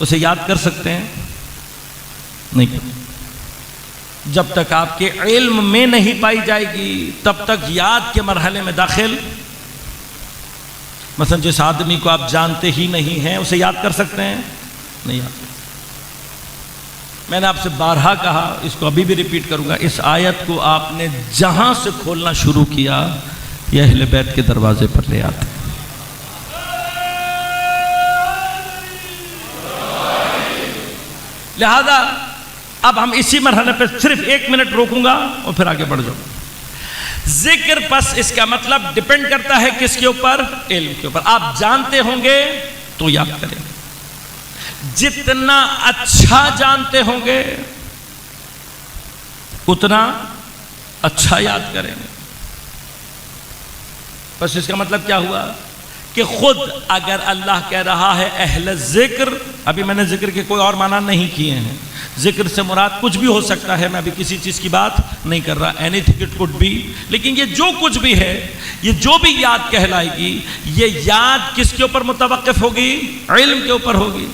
اسے یاد کر سکتے ہیں؟ نہیں۔ جب تک آپ کے علم میں نہیں پائی جائے گی تب تک یاد کے مرحلے میں داخل، مثلا جس آدمی کو آپ جانتے ہی نہیں ہیں اسے یاد کر سکتے ہیں؟ نہیں یاد۔ میں نے آپ سے بارہا کہا، اس کو ابھی بھی ریپیٹ کروں گا، اس آیت کو آپ نے جہاں سے کھولنا شروع کیا یہ اہل بیت کے دروازے پر لے آتے ہیں۔ لہذا اب ہم اسی مرحلے پہ صرف 1 منٹ روکوں گا اور پھر آگے بڑھ جاؤں گا۔ ذکر پس اس کا مطلب ڈیپینڈ کرتا ہے کس کے اوپر؟ علم کے اوپر۔ آپ جانتے ہوں گے تو یاد کریں گے، جتنا اچھا جانتے ہوں گے اتنا اچھا یاد کریں گے۔ بس اس کا مطلب کیا ہوا کہ خود اگر اللہ کہہ رہا ہے اہل ذکر، ابھی میں نے ذکر کے کوئی اور معنی نہیں کیے ہیں، ذکر سے مراد کچھ بھی ہو سکتا ہے، میں ابھی کسی چیز کی بات نہیں کر رہا، anything it could be, لیکن یہ جو کچھ بھی ہے، یہ جو بھی یاد کہلائے گی، یہ یاد کس کے اوپر متوقف ہوگی؟ علم کے اوپر ہوگی،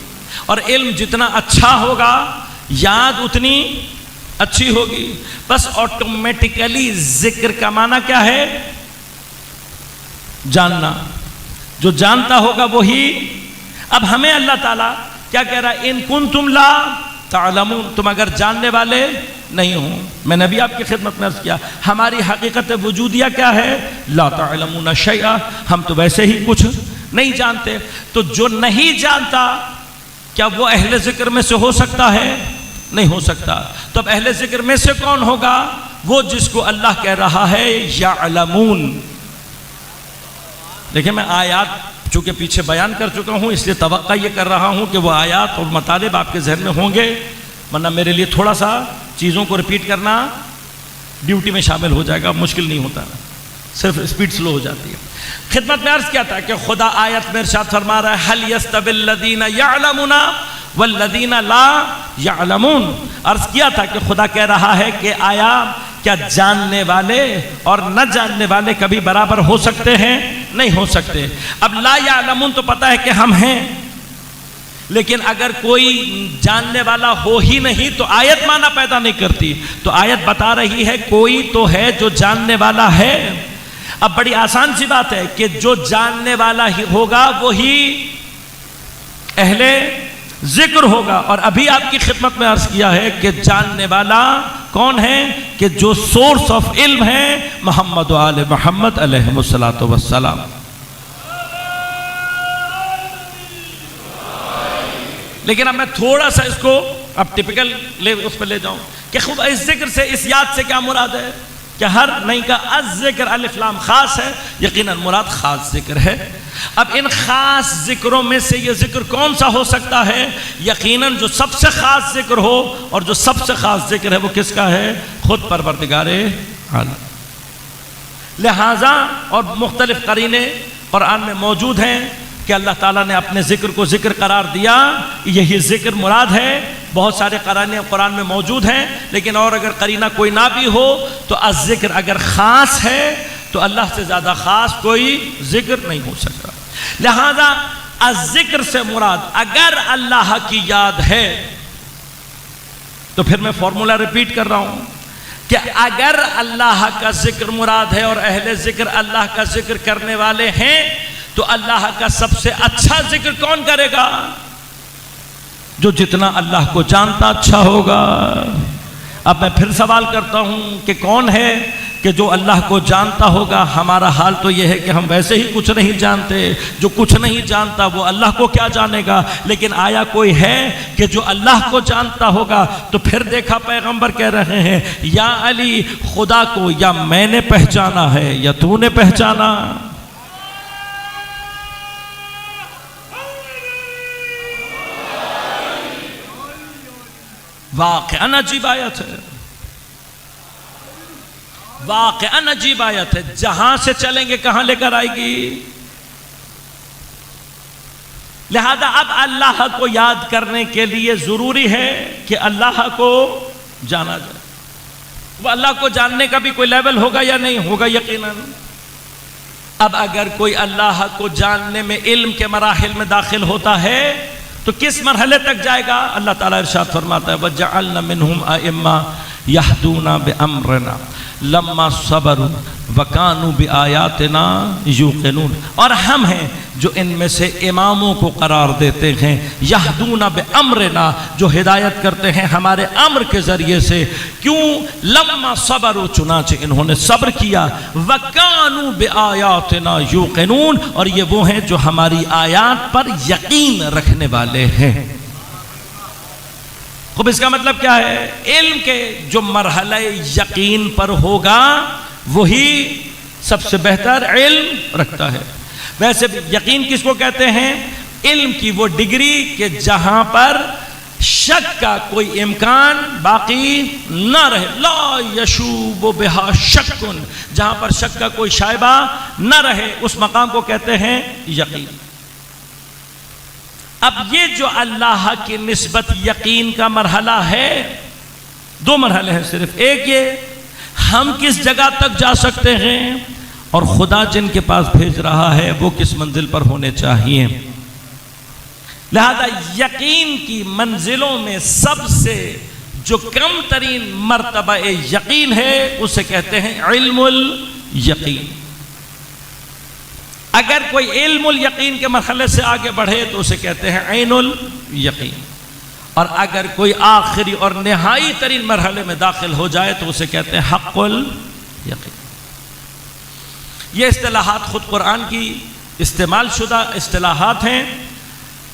اور علم جتنا اچھا ہوگا یاد اتنی اچھی ہوگی۔ بس آٹومیٹیکلی ذکر کا معنی کیا ہے؟ جاننا، جو جانتا ہوگا وہی۔ اب ہمیں اللہ تعالیٰ کیا کہہ رہا ہے؟ ان کنتم لا تعلمون، تم اگر جاننے والے نہیں ہو۔ میں نے بھی آپ کی خدمت میں عرض کیا ہماری حقیقت وجودیہ کیا ہے؟ لا تعلمون شیئا، ہم تو ویسے ہی کچھ نہیں جانتے۔ تو جو نہیں جانتا کیا وہ اہل ذکر میں سے ہو سکتا ہے؟ نہیں ہو سکتا۔ تو اب اہل ذکر میں سے کون ہوگا؟ وہ جس کو اللہ کہہ رہا ہے یعلمون۔ دیکھیں میں آیات چونکہ پیچھے بیان کر چکا ہوں، اس لیے توقع یہ کر رہا ہوں کہ وہ آیات اور مطالب آپ کے ذہن میں ہوں گے، ورنہ میرے لیے تھوڑا سا چیزوں کو ریپیٹ کرنا ڈیوٹی میں شامل ہو جائے گا، مشکل نہیں ہوتا، صرف سپیڈ سلو ہو جاتی ہے۔ خدمت میں عرض کیا تھا کہ خدا آیت میں ارشاد فرما رہا ہے هل يستوي الذين يعلمون والذين لا يعلمون۔ عرض کیا تھا کہ خدا کہہ رہا ہے کہ آیا کیا جاننے والے اور نہ جاننے والے کبھی برابر ہو سکتے ہیں؟ نہیں ہو سکتے۔ اب لا یعلمون تو پتہ ہے کہ ہم ہیں، لیکن اگر کوئی جاننے والا ہو ہی نہیں تو آیت معنی پیدا نہیں کرتی۔ تو آیت بتا رہی ہے کوئی تو ہے جو جاننے والا ہے، اب بڑی آسان سی بات ہے کہ جو جاننے والا ہی ہوگا وہی اہل ذکر ہوگا. اور ابھی آپ کی خدمت میں عرض کیا ہے کہ جاننے والا کون ہے؟ کہ جو سورس آف علم ہے محمد و آل محمد علیہ السلام. لیکن اب میں تھوڑا سا اس کو اب ٹپیکل اس پہ لے جاؤں کہ خوب اس ذکر سے، اس یاد سے کیا مراد ہے؟ کہ ہر نہیں کا الذکر الف لام خاص ہے، یقیناً مراد خاص ذکر ہے. اب ان خاص ذکروں میں سے یہ ذکر کون سا ہو سکتا ہے؟ یقیناً جو سب سے خاص ذکر ہو، اور جو سب سے خاص ذکر ہے وہ کس کا ہے؟ خود پروردگار عالم. لہٰذا اور مختلف قرینے قرآن میں موجود ہیں کہ اللہ تعالیٰ نے اپنے ذکر کو ذکر قرار دیا، یہی ذکر مراد ہے. بہت سارے قرانے قرآن میں موجود ہیں، لیکن اور اگر قرینہ کوئی نہ بھی ہو تو الذکر اگر خاص ہے تو اللہ سے زیادہ خاص کوئی ذکر نہیں ہو سکتا. لہذا الذکر سے مراد اگر اللہ کی یاد ہے، تو پھر میں فارمولا ریپیٹ کر رہا ہوں کہ اگر اللہ کا ذکر مراد ہے اور اہل ذکر اللہ کا ذکر کرنے والے ہیں، تو اللہ کا سب سے اچھا ذکر کون کرے گا؟ جو جتنا اللہ کو جانتا اچھا ہوگا. اب میں پھر سوال کرتا ہوں کہ کون ہے کہ جو اللہ کو جانتا ہوگا؟ ہمارا حال تو یہ ہے کہ ہم ویسے ہی کچھ نہیں جانتے. جو کچھ نہیں جانتا وہ اللہ کو کیا جانے گا؟ لیکن آیا کوئی ہے کہ جو اللہ کو جانتا ہوگا؟ تو پھر دیکھا پیغمبر کہہ رہے ہیں یا علی خدا کو یا میں نے پہچانا ہے یا تو نے پہچانا. واقعاً عجیب آیت ہے، واقعاً عجیب آیت ہے. جہاں سے چلیں گے کہاں لے کر آئے گی؟ لہذا اب اللہ کو یاد کرنے کے لیے ضروری ہے کہ اللہ کو جانا جائے. وہ اللہ کو جاننے کا بھی کوئی لیول ہوگا یا نہیں ہوگا؟ یقیناً. اب اگر کوئی اللہ کو جاننے میں علم کے مراحل میں داخل ہوتا ہے تو کس مرحلے تک جائے گا؟ اللہ تعالیٰ ارشاد فرماتا ہے وَجَعَلْنَا مِنْهُمْ أَئِمَّةً يَهْدُونَ بِأَمْرِنَا لَمَّا صَبَرُوا وَكَانُوا بِآيَاتِنَا يُوقِنُونَ. اور ہم ہیں جو ان میں سے اماموں کو قرار دیتے ہیں یہدون بِأَمْرِنَا، جو ہدایت کرتے ہیں ہمارے امر کے ذریعے سے. کیوں؟ لَمَّا صَبَرُوا، چنانچہ انہوں نے صبر کیا. وَكَانُوا بِآيَاتِنَا يُوقِنُونَ، اور یہ وہ ہیں جو ہماری آیات پر یقین رکھنے والے ہیں. خوب اس کا مطلب کیا ہے؟ علم کے جو مرحلہ یقین پر ہوگا وہی سب سے بہتر علم رکھتا ہے. ویسے یقین کس کو کہتے ہیں؟ علم کی وہ ڈگری کہ جہاں پر شک کا کوئی امکان باقی نہ رہے. لا یشوب بہا شکن، جہاں پر شک کا کوئی شائبہ نہ رہے، اس مقام کو کہتے ہیں یقین. اب یہ جو اللہ کی نسبت یقین کا مرحلہ ہے، دو مرحلے ہیں صرف. ایک یہ ہم کس جگہ تک جا سکتے ہیں، اور خدا جن کے پاس بھیج رہا ہے وہ کس منزل پر ہونے چاہیے. لہذا یقین کی منزلوں میں سب سے جو کم ترین مرتبہ یقین ہے اسے کہتے ہیں علم الیقین. اگر کوئی علم الیقین کے مرحلے سے آگے بڑھے تو اسے کہتے ہیں عین الیقین، اور اگر کوئی آخری اور نہائی ترین مرحلے میں داخل ہو جائے تو اسے کہتے ہیں حق الیقین. یہ اصطلاحات خود قرآن کی استعمال شدہ اصطلاحات ہیں.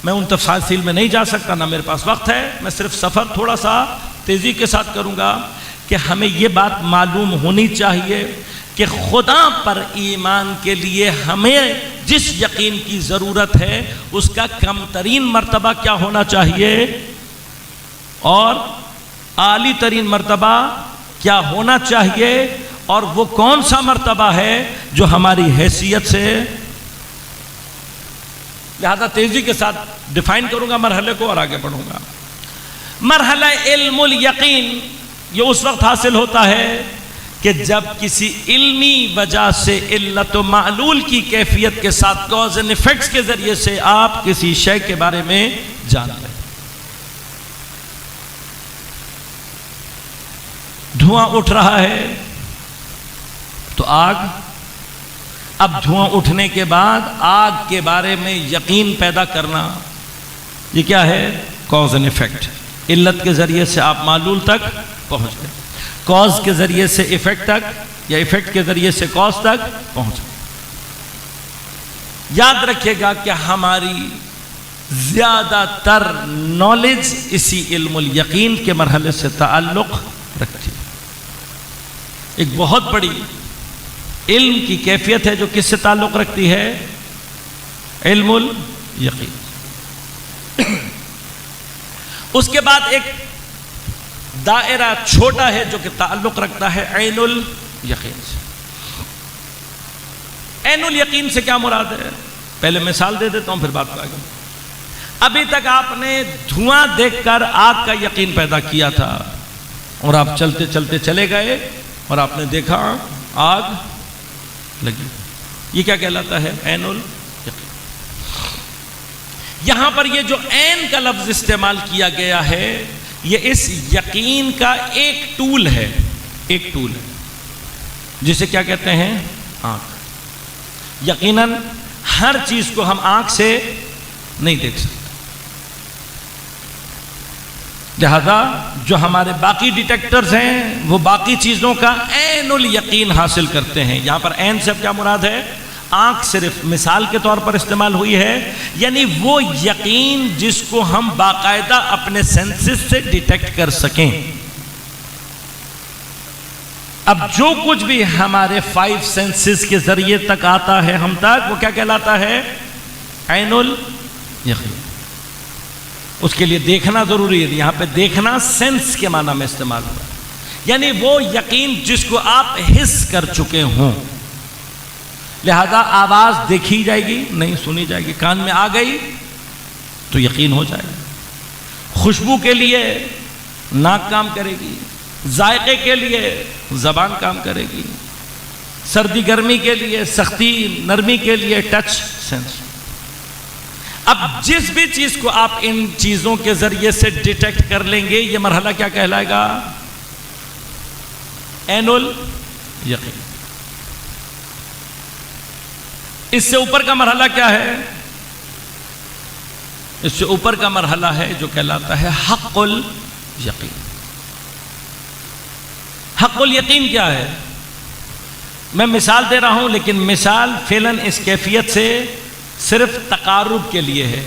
میں ان تفاصیل میں نہیں جا سکتا، نہ میرے پاس وقت ہے. میں صرف سفر تھوڑا سا تیزی کے ساتھ کروں گا کہ ہمیں یہ بات معلوم ہونی چاہیے کہ خدا پر ایمان کے لیے ہمیں جس یقین کی ضرورت ہے اس کا کم ترین مرتبہ کیا ہونا چاہیے اور اعلی ترین مرتبہ کیا ہونا چاہیے، اور وہ کون سا مرتبہ ہے جو ہماری حیثیت سے. لہذا تیزی کے ساتھ ڈیفائن کروں گا مرحلے کو اور آگے بڑھوں گا. مرحلہ علم الیقین یہ اس وقت حاصل ہوتا ہے کہ جب کسی علمی وجہ سے علت و معلول کی کیفیت کے ساتھ کاز اینڈ ایفیکٹس کے ذریعے سے آپ کسی شے کے بارے میں جان لیں. دھواں اٹھ رہا ہے تو آگ اب دھواں اٹھنے کے بعد آگ کے بارے میں یقین پیدا کرنا، یہ کیا ہے؟ Cause and effect. علت کے ذریعے سے آپ معلول تک پہنچ گئے، کاز کے ذریعے سے ایفیکٹ تک، یا ایفیکٹ کے ذریعے سے کاز تک پہنچ گئے. یاد رکھیے گا کہ ہماری زیادہ تر نالج اسی علم الیقین کے مرحلے سے تعلق رکھتی ہے. ایک بہت بڑی علم کی کیفیت ہے جو کس سے تعلق رکھتی ہے؟ علم الیقین. اس کے بعد ایک دائرہ چھوٹا ہے جو کہ تعلق رکھتا ہے عین الیقین سے. عین الیقین سے کیا مراد ہے؟ پہلے مثال دے دیتا ہوں پھر بات کو آگے. ابھی تک آپ نے دھواں دیکھ کر آگ کا یقین پیدا کیا تھا، اور آپ چلتے چلتے چلے گئے اور آپ نے دیکھا آگ لگی. یہ کیا کہلاتا ہے؟ عین الیقین. یہاں پر یہ جو عین کا لفظ استعمال کیا گیا ہے، یہ اس یقین کا ایک ٹول ہے، ایک ٹول ہے جسے کیا کہتے ہیں؟ آنکھ. یقیناً ہر چیز کو ہم آنکھ سے نہیں دیکھ سکتے، لہذا جو ہمارے باقی ڈیٹیکٹرز ہیں وہ باقی چیزوں کا عین الیقین حاصل کرتے ہیں. یہاں پر عین سے کیا مراد ہے؟ آنکھ صرف مثال کے طور پر استعمال ہوئی ہے، یعنی وہ یقین جس کو ہم باقاعدہ اپنے سینسز سے ڈیٹیکٹ کر سکیں. اب جو کچھ بھی ہمارے 5 سینسز کے ذریعے تک آتا ہے ہم تک، وہ کیا کہلاتا ہے؟ عین الیقین. اس کے لیے دیکھنا ضروری ہے. یہاں پہ دیکھنا سینس کے معنی میں استعمال ہوا، یعنی وہ یقین جس کو آپ حس کر چکے ہوں. لہذا آواز دیکھی جائے گی نہیں، سنی جائے گی. کان میں آ گئی تو یقین ہو جائے گا. خوشبو کے لیے ناک کام کرے گی، ذائقے کے لیے زبان کام کرے گی، سردی گرمی کے لیے، سختی نرمی کے لیے ٹچ سینس. اب جس بھی چیز کو آپ ان چیزوں کے ذریعے سے ڈیٹیکٹ کر لیں گے، یہ مرحلہ کیا کہلائے گا؟ عین الیقین. اس سے اوپر کا مرحلہ کیا ہے؟ اس سے اوپر کا مرحلہ ہے جو کہلاتا ہے حق الیقین. حق الیقین کیا ہے؟ میں مثال دے رہا ہوں، لیکن مثال فعلاً اس کیفیت سے صرف تقارب کے لیے ہے،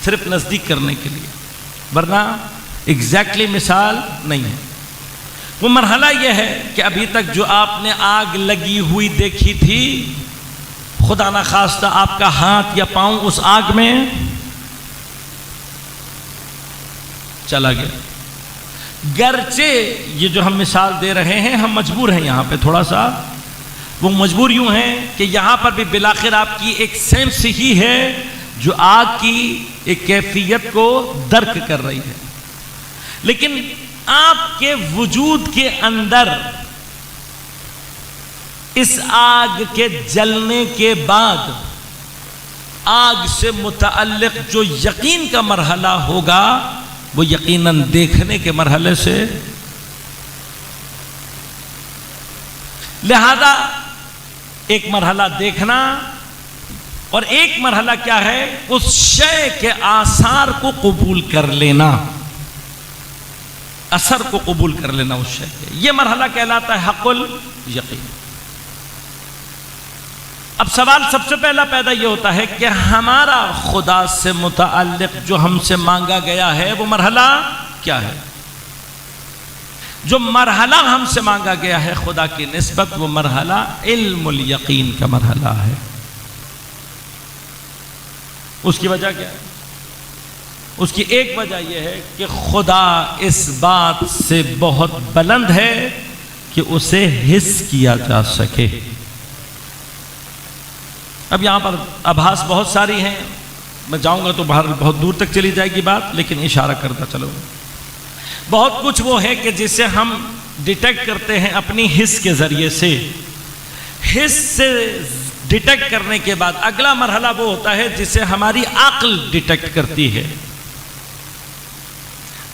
صرف نزدیک کرنے کے لیے، ورنہ ایگزیکٹلی مثال نہیں ہے. وہ مرحلہ یہ ہے کہ ابھی تک جو آپ نے آگ لگی ہوئی دیکھی تھی، خدا نخواستہ آپ کا ہاتھ یا پاؤں اس آگ میں چلا گیا. گرچہ یہ جو ہم مثال دے رہے ہیں، ہم مجبور ہیں یہاں پہ تھوڑا سا، وہ مجبور یوں ہیں کہ یہاں پر بھی بالآخر آپ کی ایک سینس ہی ہے جو آگ کی ایک کیفیت کو درک کر رہی ہے. لیکن آپ کے وجود کے اندر اس آگ کے جلنے کے بعد آگ سے متعلق جو یقین کا مرحلہ ہوگا، وہ یقیناً دیکھنے کے مرحلے سے. لہذا ایک مرحلہ دیکھنا اور ایک مرحلہ کیا ہے؟ اس شے کے آثار کو قبول کر لینا، اثر کو قبول کر لینا اس شے کے. یہ مرحلہ کہلاتا ہے حق الیقین. اب سوال سب سے پہلا پیدا یہ ہوتا ہے کہ ہمارا خدا سے متعلق جو ہم سے مانگا گیا ہے وہ مرحلہ کیا ہے؟ جو مرحلہ ہم سے مانگا گیا ہے خدا کی نسبت، وہ مرحلہ علم الیقین کا مرحلہ ہے. اس کی وجہ کیا ہے؟ اس کی ایک وجہ یہ ہے کہ خدا اس بات سے بہت بلند ہے کہ اسے حس کیا جا سکے. اب یہاں پر آبھاس بہت ساری ہیں، میں جاؤں گا تو باہر بہت دور تک چلی جائے گی بات، لیکن اشارہ کرتا چلو. بہت کچھ وہ ہے کہ جسے ہم ڈیٹیکٹ کرتے ہیں اپنی حس کے ذریعے سے. حس سے ڈیٹیکٹ کرنے کے بعد اگلا مرحلہ وہ ہوتا ہے جسے ہماری عقل ڈیٹیکٹ کرتی ہے.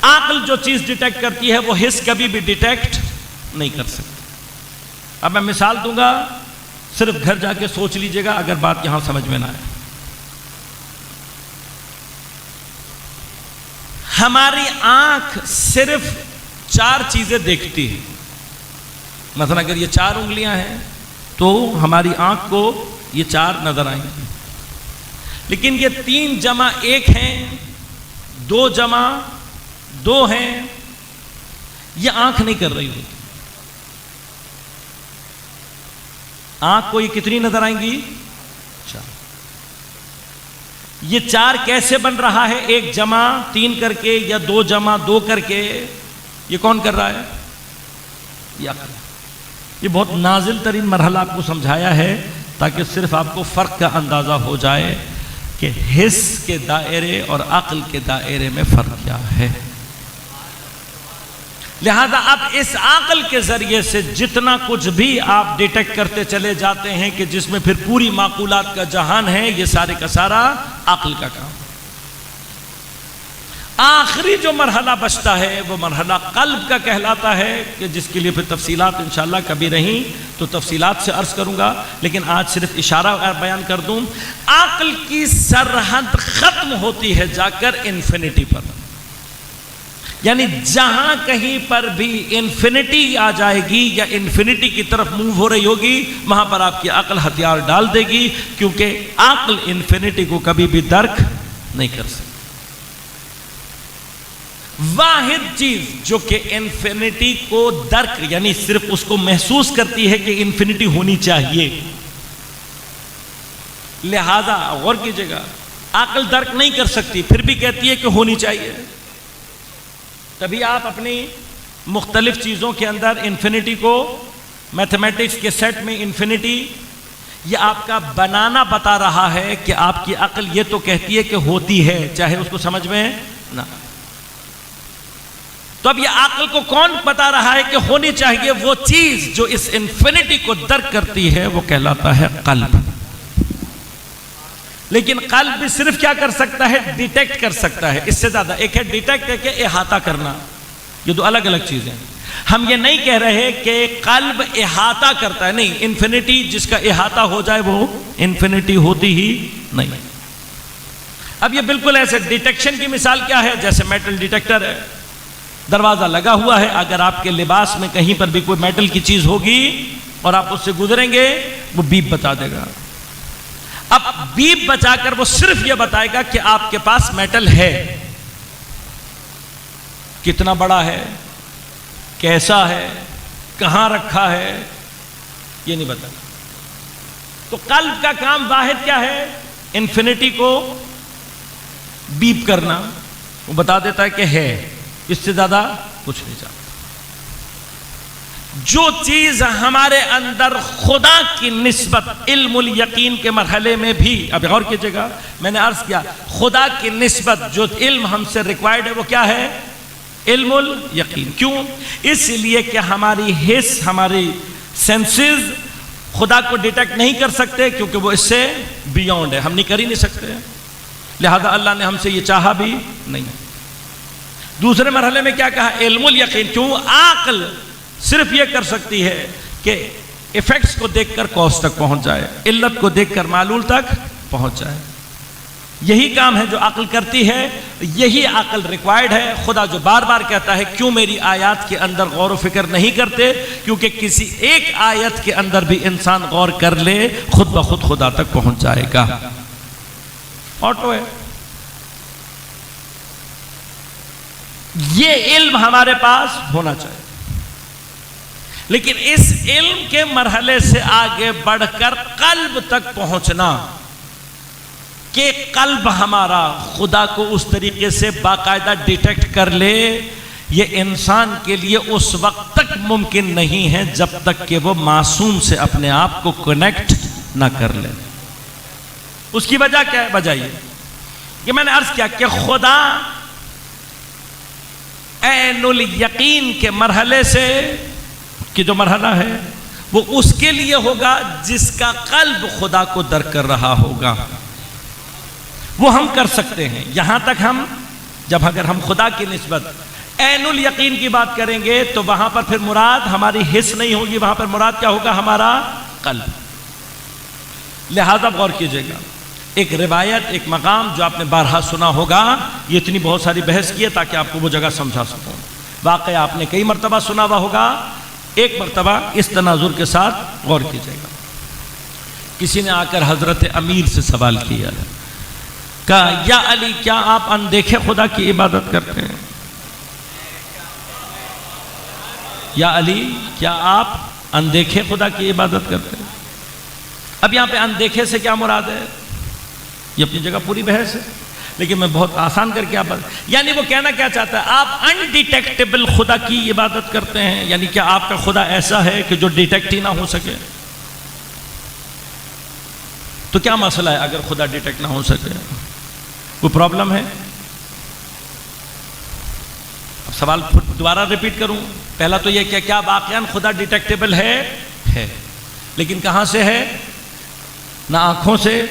عقل جو چیز ڈیٹیکٹ کرتی ہے وہ حس کبھی بھی ڈیٹیکٹ نہیں کر سکتی. اب میں مثال دوں گا. صرف گھر جا کے سوچ لیجئے گا اگر بات یہاں سمجھ میں نہ آئے. ہماری آنکھ صرف 4 چیزیں دیکھتی ہے. مثلا اگر یہ 4 انگلیاں ہیں تو ہماری آنکھ کو یہ 4 نظر آئیں گی. لیکن یہ 3 جمع 1 ہیں، 2 جمع 2 ہیں، یہ آنکھ نہیں کر رہی ہوتی. آنکھ کو یہ کتنی نظر آئیں گی؟ 4. یہ 4 کیسے بن رہا ہے؟ 1 جمع 3 کر کے یا 2 جمع 2 کر کے. یہ کون کر رہا ہے؟ یہ عقل. یہ بہت نازل ترین مرحلہ آپ کو سمجھایا ہے تاکہ صرف آپ کو فرق کا اندازہ ہو جائے کہ حس کے دائرے اور عقل کے دائرے میں فرق کیا ہے. لہذا اب اس عقل کے ذریعے سے جتنا کچھ بھی آپ ڈیٹیکٹ کرتے چلے جاتے ہیں کہ جس میں پھر پوری معقولات کا جہان ہے، یہ سارے کا سارا عقل کا کام. آخری جو مرحلہ بچتا ہے وہ مرحلہ قلب کا کہلاتا ہے، کہ جس کے لیے پھر تفصیلات انشاءاللہ کبھی رہیں تو تفصیلات سے عرض کروں گا، لیکن آج صرف اشارہ بیان کر دوں. عقل کی سرحد ختم ہوتی ہے جا کر انفینٹی پر. یعنی جہاں کہیں پر بھی انفینٹی آ جائے گی یا انفینٹی کی طرف موو ہو رہی ہوگی، وہاں پر آپ کی عقل ہتھیار ڈال دے گی، کیونکہ عقل انفینٹی کو کبھی بھی درک نہیں کر سکتی. واحد چیز جو کہ انفینٹی کو درک یعنی صرف اس کو محسوس کرتی ہے کہ انفینٹی ہونی چاہیے. لہذا غور کیجئے گا، عقل درک نہیں کر سکتی پھر بھی کہتی ہے کہ ہونی چاہیے. تبھی آپ اپنی مختلف چیزوں کے اندر انفینٹی کو، میتھمیٹکس کے سیٹ میں انفینٹی، یہ آپ کا بنانا بتا رہا ہے کہ آپ کی عقل یہ تو کہتی ہے کہ ہوتی ہے، چاہے اس کو سمجھ میں نہ. تو اب یہ عقل کو کون بتا رہا ہے کہ ہونی چاہیے؟ وہ چیز جو اس انفینٹی کو درک کرتی ہے وہ کہلاتا ہے قلب. لیکن قلب بھی صرف کیا کر سکتا ہے؟ ڈیٹیکٹ کر سکتا ہے. اس سے زیادہ ایک ہے ڈیٹیکٹ، ایک ہے احاطہ کرنا. یہ دو الگ الگ چیزیں. ہم یہ نہیں کہہ رہے کہ قلب احاطہ کرتا ہے، نہیں. انفینٹی جس کا احاطہ ہو جائے وہ انفینٹی ہوتی ہی نہیں. اب یہ بالکل ایسے ڈیٹیکشن کی مثال کیا ہے؟ جیسے میٹل ڈیٹیکٹر ہے، دروازہ لگا ہوا ہے، اگر آپ کے لباس میں کہیں پر بھی کوئی میٹل کی چیز ہوگی اور آپ اس سے گزریں گے وہ بیپ بتا دے گا. اب بیپ بچا کر وہ صرف یہ بتائے گا کہ آپ کے پاس میٹل ہے. کتنا بڑا ہے، کیسا ہے، کہاں رکھا ہے، یہ نہیں بتا. تو قلب کا کام واحد کیا ہے؟ انفینٹی کو بیپ کرنا. وہ بتا دیتا ہے کہ ہے، اس سے زیادہ کچھ نہیں چاہتا. جو چیز ہمارے اندر خدا کی نسبت علم الیقین کے مرحلے میں بھی، اب غور کیجئے گا، میں نے عرض کیا خدا کی نسبت جو علم ہم سے ریکوائرڈ ہے وہ کیا ہے؟ علم الیقین. کیوں؟ اس لیے کہ ہماری حس، ہماری سینسز خدا کو ڈیٹیکٹ نہیں کر سکتے، کیونکہ وہ اس سے بیونڈ ہے، ہم نہیں کر ہی نہیں سکتے. لہذا اللہ نے ہم سے یہ چاہا بھی نہیں. دوسرے مرحلے میں کیا کہا؟ علم الیقین. کیوں؟ عقل صرف یہ کر سکتی ہے کہ ایفیکٹس کو دیکھ کر کاز تک پہنچ جائے، علت کو دیکھ کر معلول تک پہنچ جائے. یہی کام ہے جو عقل کرتی ہے، یہی عقل ریکوائرڈ ہے. خدا جو بار بار کہتا ہے کیوں میری آیات کے اندر غور و فکر نہیں کرتے؟ کیونکہ کسی ایک آیت کے اندر بھی انسان غور کر لے خود بخود خدا تک پہنچ جائے گا. آٹو ہے. یہ علم ہمارے پاس ہونا چاہیے. لیکن اس علم کے مرحلے سے آگے بڑھ کر قلب تک پہنچنا، کہ قلب ہمارا خدا کو اس طریقے سے باقاعدہ ڈیٹیکٹ کر لے، یہ انسان کے لیے اس وقت تک ممکن نہیں ہے جب تک کہ وہ معصوم سے اپنے آپ کو کنیکٹ نہ کر لے. اس کی وجہ کیا ہے؟ وجہ یہ کہ میں نے عرض کیا کہ خدا عین الیقین کے مرحلے سے، کہ جو مرحلہ ہے وہ اس کے لیے ہوگا جس کا قلب خدا کو درک کر رہا ہوگا. وہ ہم کر سکتے ہیں. یہاں تک ہم جب اگر ہم خدا کی نسبت عین الیقین کی بات کریں گے تو وہاں پر پھر مراد ہماری حس نہیں ہوگی، وہاں پر مراد کیا ہوگا؟ ہمارا قلب. لہذا غور کیجئے گا، ایک روایت، ایک مقام جو آپ نے بارہا سنا ہوگا، یہ اتنی بہت ساری بحث کی ہے تاکہ آپ کو وہ جگہ سمجھا سکوں۔ واقعہ آپ نے کئی مرتبہ سنا ہوا ہوگا، ایک مرتبہ اس تناظر کے ساتھ غور کیجئے گا۔ کسی نے آ کر حضرت امیر سے سوال کیا، کہا یا علی کیا آپ اندیکھے خدا کی عبادت کرتے ہیں؟ یا علی کیا آپ اندیکھے خدا کی عبادت کرتے ہیں؟ اب یہاں پہ اندیکھے سے کیا مراد ہے؟ یہ اپنی جگہ پوری بحث ہے، لیکن میں بہت آسان کر کے آپ یعنی وہ کہنا کیا چاہتا ہے، آپ انڈیٹیکٹیبل خدا کی عبادت کرتے ہیں، یعنی کیا آپ کا خدا ایسا ہے کہ جو ڈیٹیکٹ ہی نہ ہو سکے؟ تو کیا مسئلہ ہے اگر خدا ڈیٹیکٹ نہ ہو سکے؟ کوئی پرابلم ہے؟ اب سوال دوبارہ ریپیٹ کروں، پہلا تو یہ کہ کیا واقعاً خدا ڈیٹیکٹیبل ہے، لیکن کہاں سے ہے؟ نہ آنکھوں سے،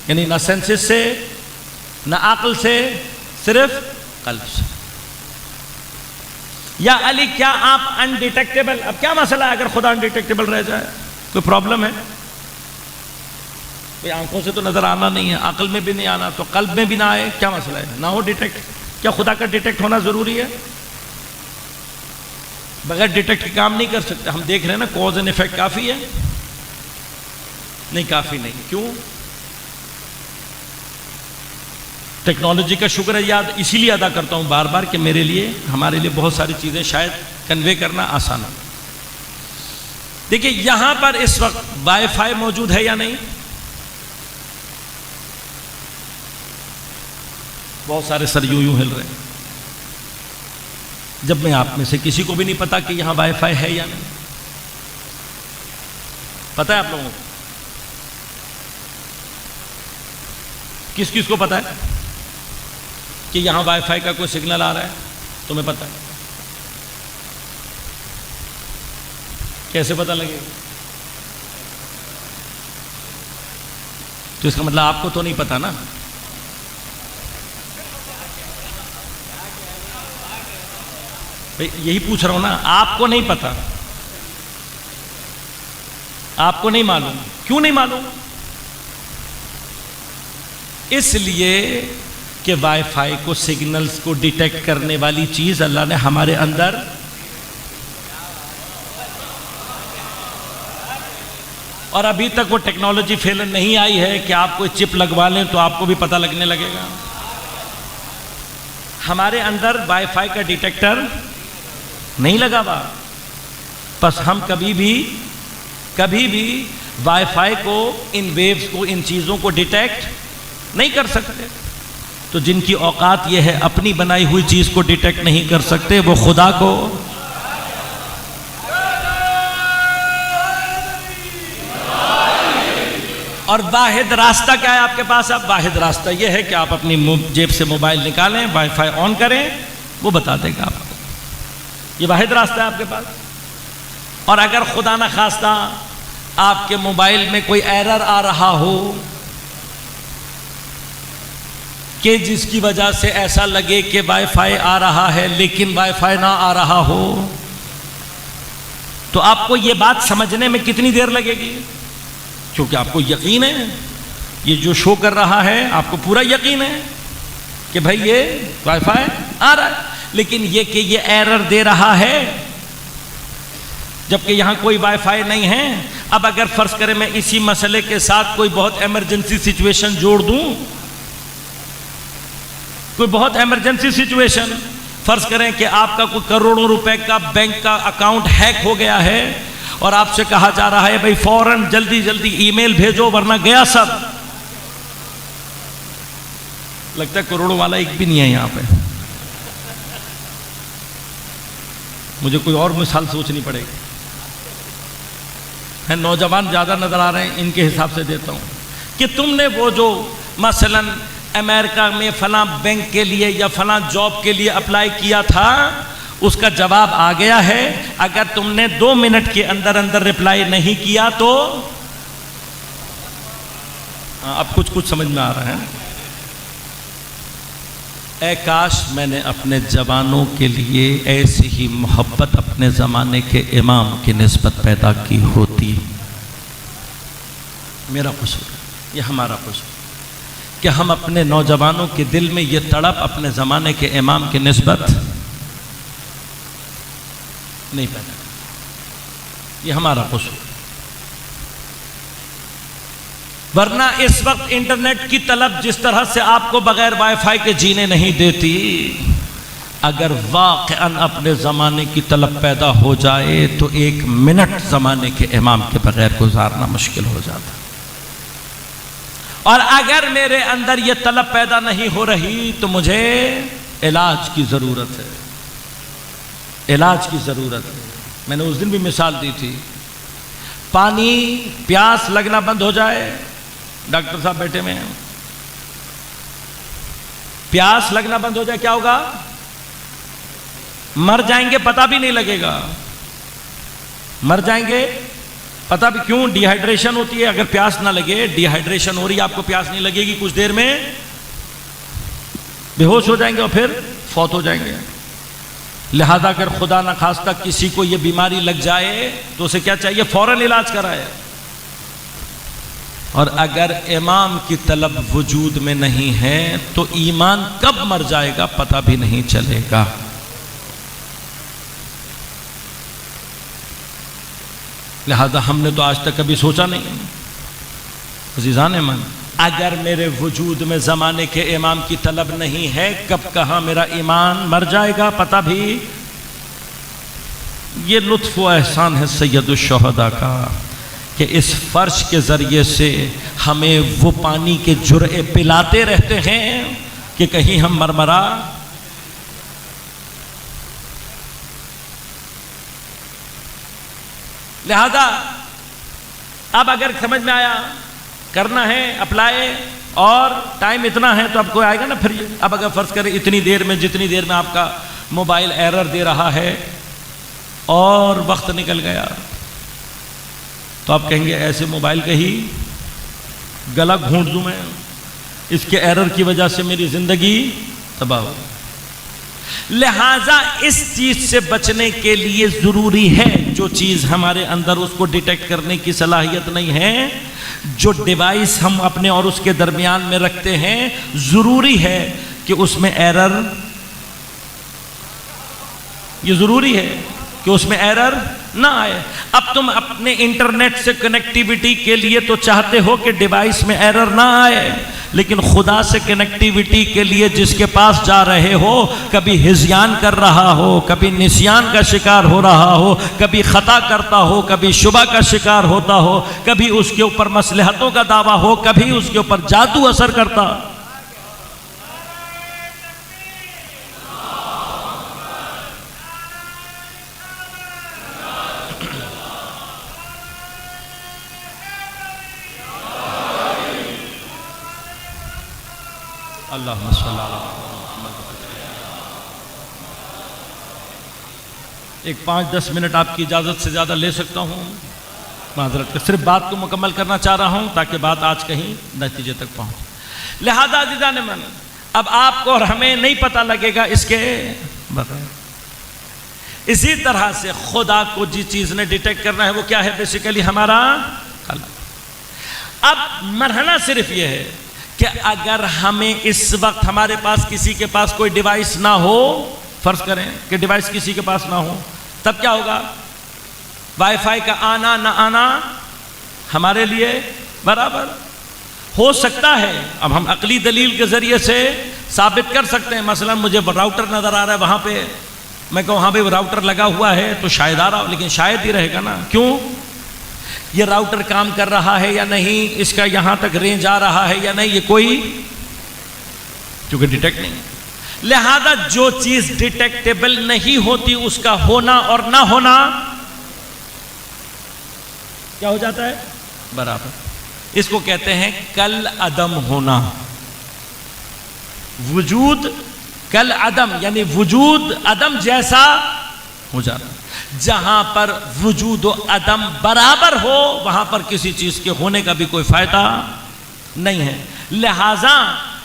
یعنی نہ سینسز سے، نہ عقل سے، صرف قلب سے۔ یا علی کیا آپ انڈیٹیکٹیبل، اب کیا مسئلہ ہے اگر خدا انڈیٹیکٹیبل رہ جائے؟ کوئی پرابلم ہے؟ آنکھوں سے تو نظر آنا نہیں ہے، عقل میں بھی نہیں آنا، تو قلب میں بھی نہ آئے، کیا مسئلہ ہے؟ نہ ہو ڈیٹیکٹ، کیا خدا کا ڈیٹیکٹ ہونا ضروری ہے؟ بغیر ڈیٹیکٹ کام نہیں کر سکتے۔ ہم دیکھ رہے ہیں نا، کوز اینڈ ایفیکٹ کافی ہے؟ نہیں، کافی نہیں۔ کیوں؟ ٹیکنالوجی کا شکر ہے یاد اسی لیے ادا کرتا ہوں بار بار کہ میرے لیے، ہمارے لیے بہت ساری چیزیں شاید کنوے کرنا آسان ہے۔ دیکھیں یہاں پر اس وقت وائی فائی موجود ہے یا نہیں؟ بہت سارے سر یوں ہل رہے ہیں، جب میں آپ میں سے کسی کو بھی نہیں پتا کہ یہاں وائی فائی ہے یا نہیں۔ پتہ ہے آپ لوگوں کو؟ کس کس کو پتا ہے کہ یہاں وائی فائی کا کوئی سگنل آ رہا ہے؟ تمہیں پتا ہے؟ کیسے پتا لگے؟ تو اس کا مطلب آپ کو تو نہیں پتا نا۔ یہی پوچھ رہا ہوں نا، آپ کو نہیں پتا، آپ کو نہیں معلوم۔ کیوں نہیں معلوم؟ اس لیے کہ وائی فائی کو، سگنلز کو ڈیٹیکٹ کرنے والی چیز اللہ نے ہمارے اندر، اور ابھی تک وہ ٹیکنالوجی فیل نہیں آئی ہے کہ آپ کوئی چپ لگوا لیں تو آپ کو بھی پتہ لگنے لگے گا۔ ہمارے اندر وائی فائی کا ڈیٹیکٹر نہیں لگا ہوا، بس ہم کبھی بھی وائی فائی کو، ان ویوز کو، ان چیزوں کو ڈیٹیکٹ نہیں کر سکتے۔ تو جن کی اوقات یہ ہے اپنی بنائی ہوئی چیز کو ڈیٹیکٹ نہیں کر سکتے، وہ خدا کو، اور واحد راستہ کیا ہے آپ کے پاس؟ اب واحد راستہ یہ ہے کہ آپ اپنی جیب سے موبائل نکالیں، وائی فائی آن کریں، وہ بتا دے گا آپ کو۔ یہ واحد راستہ ہے آپ کے پاس۔ اور اگر خدا نہ خواستہ آپ کے موبائل میں کوئی ایرر آ رہا ہو کہ جس کی وجہ سے ایسا لگے کہ وائی فائی آ رہا ہے لیکن وائی فائی نہ آ رہا ہو، تو آپ کو یہ بات سمجھنے میں کتنی دیر لگے گی؟ کیونکہ آپ کو یقین ہے، یہ جو شو کر رہا ہے آپ کو پورا یقین ہے کہ بھائی یہ وائی فائی آ رہا ہے، لیکن یہ کہ یہ ایرر دے رہا ہے جبکہ یہاں کوئی وائی فائی نہیں ہے۔ اب اگر فرض کریں میں اسی مسئلے کے ساتھ کوئی بہت ایمرجنسی سچویشن جوڑ دوں، کوئی بہت ایمرجنسی سچویشن، فرض کریں کہ آپ کا کوئی کروڑوں روپے کا بینک کا اکاؤنٹ ہیک ہو گیا ہے اور آپ سے کہا جا رہا ہے بھائی فوراً جلدی ای میل بھیجو ورنہ گیا سب۔ لگتا ہے کروڑوں والا ایک بھی نہیں ہے یہاں پہ، مجھے کوئی اور مثال سوچنی پڑے گی۔ نوجوان زیادہ نظر آ رہے ہیں، ان کے حساب سے دیتا ہوں کہ تم نے وہ جو مثلاً امریکہ میں فلاں بینک کے لیے یا فلاں جاب کے لیے اپلائی کیا تھا، اس کا جواب آ گیا ہے، اگر تم نے 2 منٹ کے اندر رپلائی نہیں کیا تو اب کچھ سمجھ میں آ رہا ہے۔ اے کاش میں نے اپنے جوانوں کے لیے ایسی ہی محبت اپنے زمانے کے امام کی نسبت پیدا کی ہوتی، میرا قصور ہے۔ یہ ہمارا قصور کہ ہم اپنے نوجوانوں کے دل میں یہ تڑپ اپنے زمانے کے امام کی نسبت نہیں پیدا کرتے، یہ ہمارا قصور۔ ورنہ اس وقت انٹرنیٹ کی طلب جس طرح سے آپ کو بغیر وائی فائی کے جینے نہیں دیتی، اگر واقعاً اپنے زمانے کی طلب پیدا ہو جائے تو 1 منٹ زمانے کے امام کے بغیر گزارنا مشکل ہو جاتا۔ اور اگر میرے اندر یہ طلب پیدا نہیں ہو رہی تو مجھے علاج کی ضرورت ہے، علاج کی ضرورت ہے۔ میں نے اس دن بھی مثال دی تھی، پانی پیاس لگنا بند ہو جائے، ڈاکٹر صاحب بیٹھے میں ہیں، پیاس لگنا بند ہو جائے کیا ہوگا؟ مر جائیں گے، پتہ بھی نہیں لگے گا، مر جائیں گے پتہ بھی۔ کیوں؟ ڈی ہائیڈریشن ہوتی ہے۔ اگر پیاس نہ لگے، ڈی ہائیڈریشن ہو رہی ہے، آپ کو پیاس نہیں لگے گی، کچھ دیر میں بے ہوش ہو جائیں گے اور پھر فوت ہو جائیں گے۔ لہذا اگر خدا نخواستہ کسی کو یہ بیماری لگ جائے تو اسے کیا چاہیے؟ فوراً علاج کرائے۔ اور اگر امام کی طلب وجود میں نہیں ہے تو ایمان کب مر جائے گا پتہ بھی نہیں چلے گا۔ لہذا ہم نے تو آج تک کبھی سوچا نہیں، عزیزان من، اگر میرے وجود میں زمانے کے امام کی طلب نہیں ہے، کب کہاں میرا ایمان مر جائے گا پتہ بھی۔ یہ لطف و احسان ہے سید الشہداء کا کہ اس فرش کے ذریعے سے ہمیں وہ پانی کے جرعے پلاتے رہتے ہیں کہ کہیں ہم مرمرا۔ لہذا اب اگر سمجھ میں آیا، کرنا ہے اپلائی، اور ٹائم اتنا ہے تو اب کوئی آئے گا نا پھر۔ اب اگر فرض کریں اتنی دیر میں، جتنی دیر میں آپ کا موبائل ایرر دے رہا ہے اور وقت نکل گیا تو آپ کہیں گے ایسے موبائل کا ہی گلا گھونٹ دوں میں، اس کے ایرر کی وجہ سے میری زندگی تباہ ہو۔ لہٰذا اس چیز سے بچنے کے لیے ضروری ہے، جو چیز ہمارے اندر اس کو ڈیٹیکٹ کرنے کی صلاحیت نہیں ہے، جو ڈیوائس ہم اپنے اور اس کے درمیان میں رکھتے ہیں، ضروری ہے کہ اس میں ایرر، یہ ضروری ہے کہ اس میں ایرر نہ آئے۔ اب تم اپنے انٹرنیٹ سے کنیکٹیویٹی کے لیے تو چاہتے ہو کہ ڈیوائس میں ایرر نہ آئے، لیکن خدا سے کنیکٹیویٹی کے لیے جس کے پاس جا رہے ہو، کبھی ہذیان کر رہا ہو، کبھی نسیان کا شکار ہو رہا ہو، کبھی خطا کرتا ہو، کبھی شبہ کا شکار ہوتا ہو، کبھی اس کے اوپر مصلحتوں کا دعویٰ ہو، کبھی اس کے اوپر جادو اثر کرتا۔ اللہم صلی اللہ علیہ وسلم۔ ایک 5-10 منٹ آپ کی اجازت سے زیادہ لے سکتا ہوں؟ معذرت، صرف بات کو مکمل کرنا چاہ رہا ہوں تاکہ بات آج کہیں نتیجے تک پہنچ۔ لہذا عزیزان من، اب آپ کو اور ہمیں نہیں پتہ لگے گا اس کے بغیر۔ اسی طرح سے خدا کو جس چیز نے ڈیٹیکٹ کرنا ہے وہ کیا ہے؟ بیسیکلی ہمارا قلب۔ اب مرحلہ صرف یہ ہے کہ اگر ہمیں اس وقت ہمارے پاس کسی کے پاس کوئی ڈیوائس نہ ہو، فرض کریں کہ ڈیوائس کسی کے پاس نہ ہو، تب کیا ہوگا؟ وائی فائی کا آنا نہ آنا ہمارے لیے برابر ہو سکتا ہے۔ اب ہم عقلی دلیل کے ذریعے سے ثابت کر سکتے ہیں، مثلا مجھے راؤٹر نظر آ رہا ہے وہاں پہ، میں کہوں وہاں پہ راؤٹر لگا ہوا ہے تو شاید آ رہا ہو، لیکن شاید ہی رہے گا نا۔ کیوں؟ یہ راؤٹر کام کر رہا ہے یا نہیں، اس کا یہاں تک رینج آ رہا ہے یا نہیں، یہ کوئی چونکہ ڈیٹیکٹ نہیں۔ لہذا جو چیز ڈیٹیکٹیبل نہیں ہوتی اس کا ہونا اور نہ ہونا کیا ہو جاتا ہے؟ برابر۔ اس کو کہتے ہیں کل عدم ہونا۔ وجود کل عدم، یعنی وجود عدم جیسا ہو جاتا ہے۔ جہاں پر وجود و عدم برابر ہو وہاں پر کسی چیز کے ہونے کا بھی کوئی فائدہ نہیں ہے۔ لہذا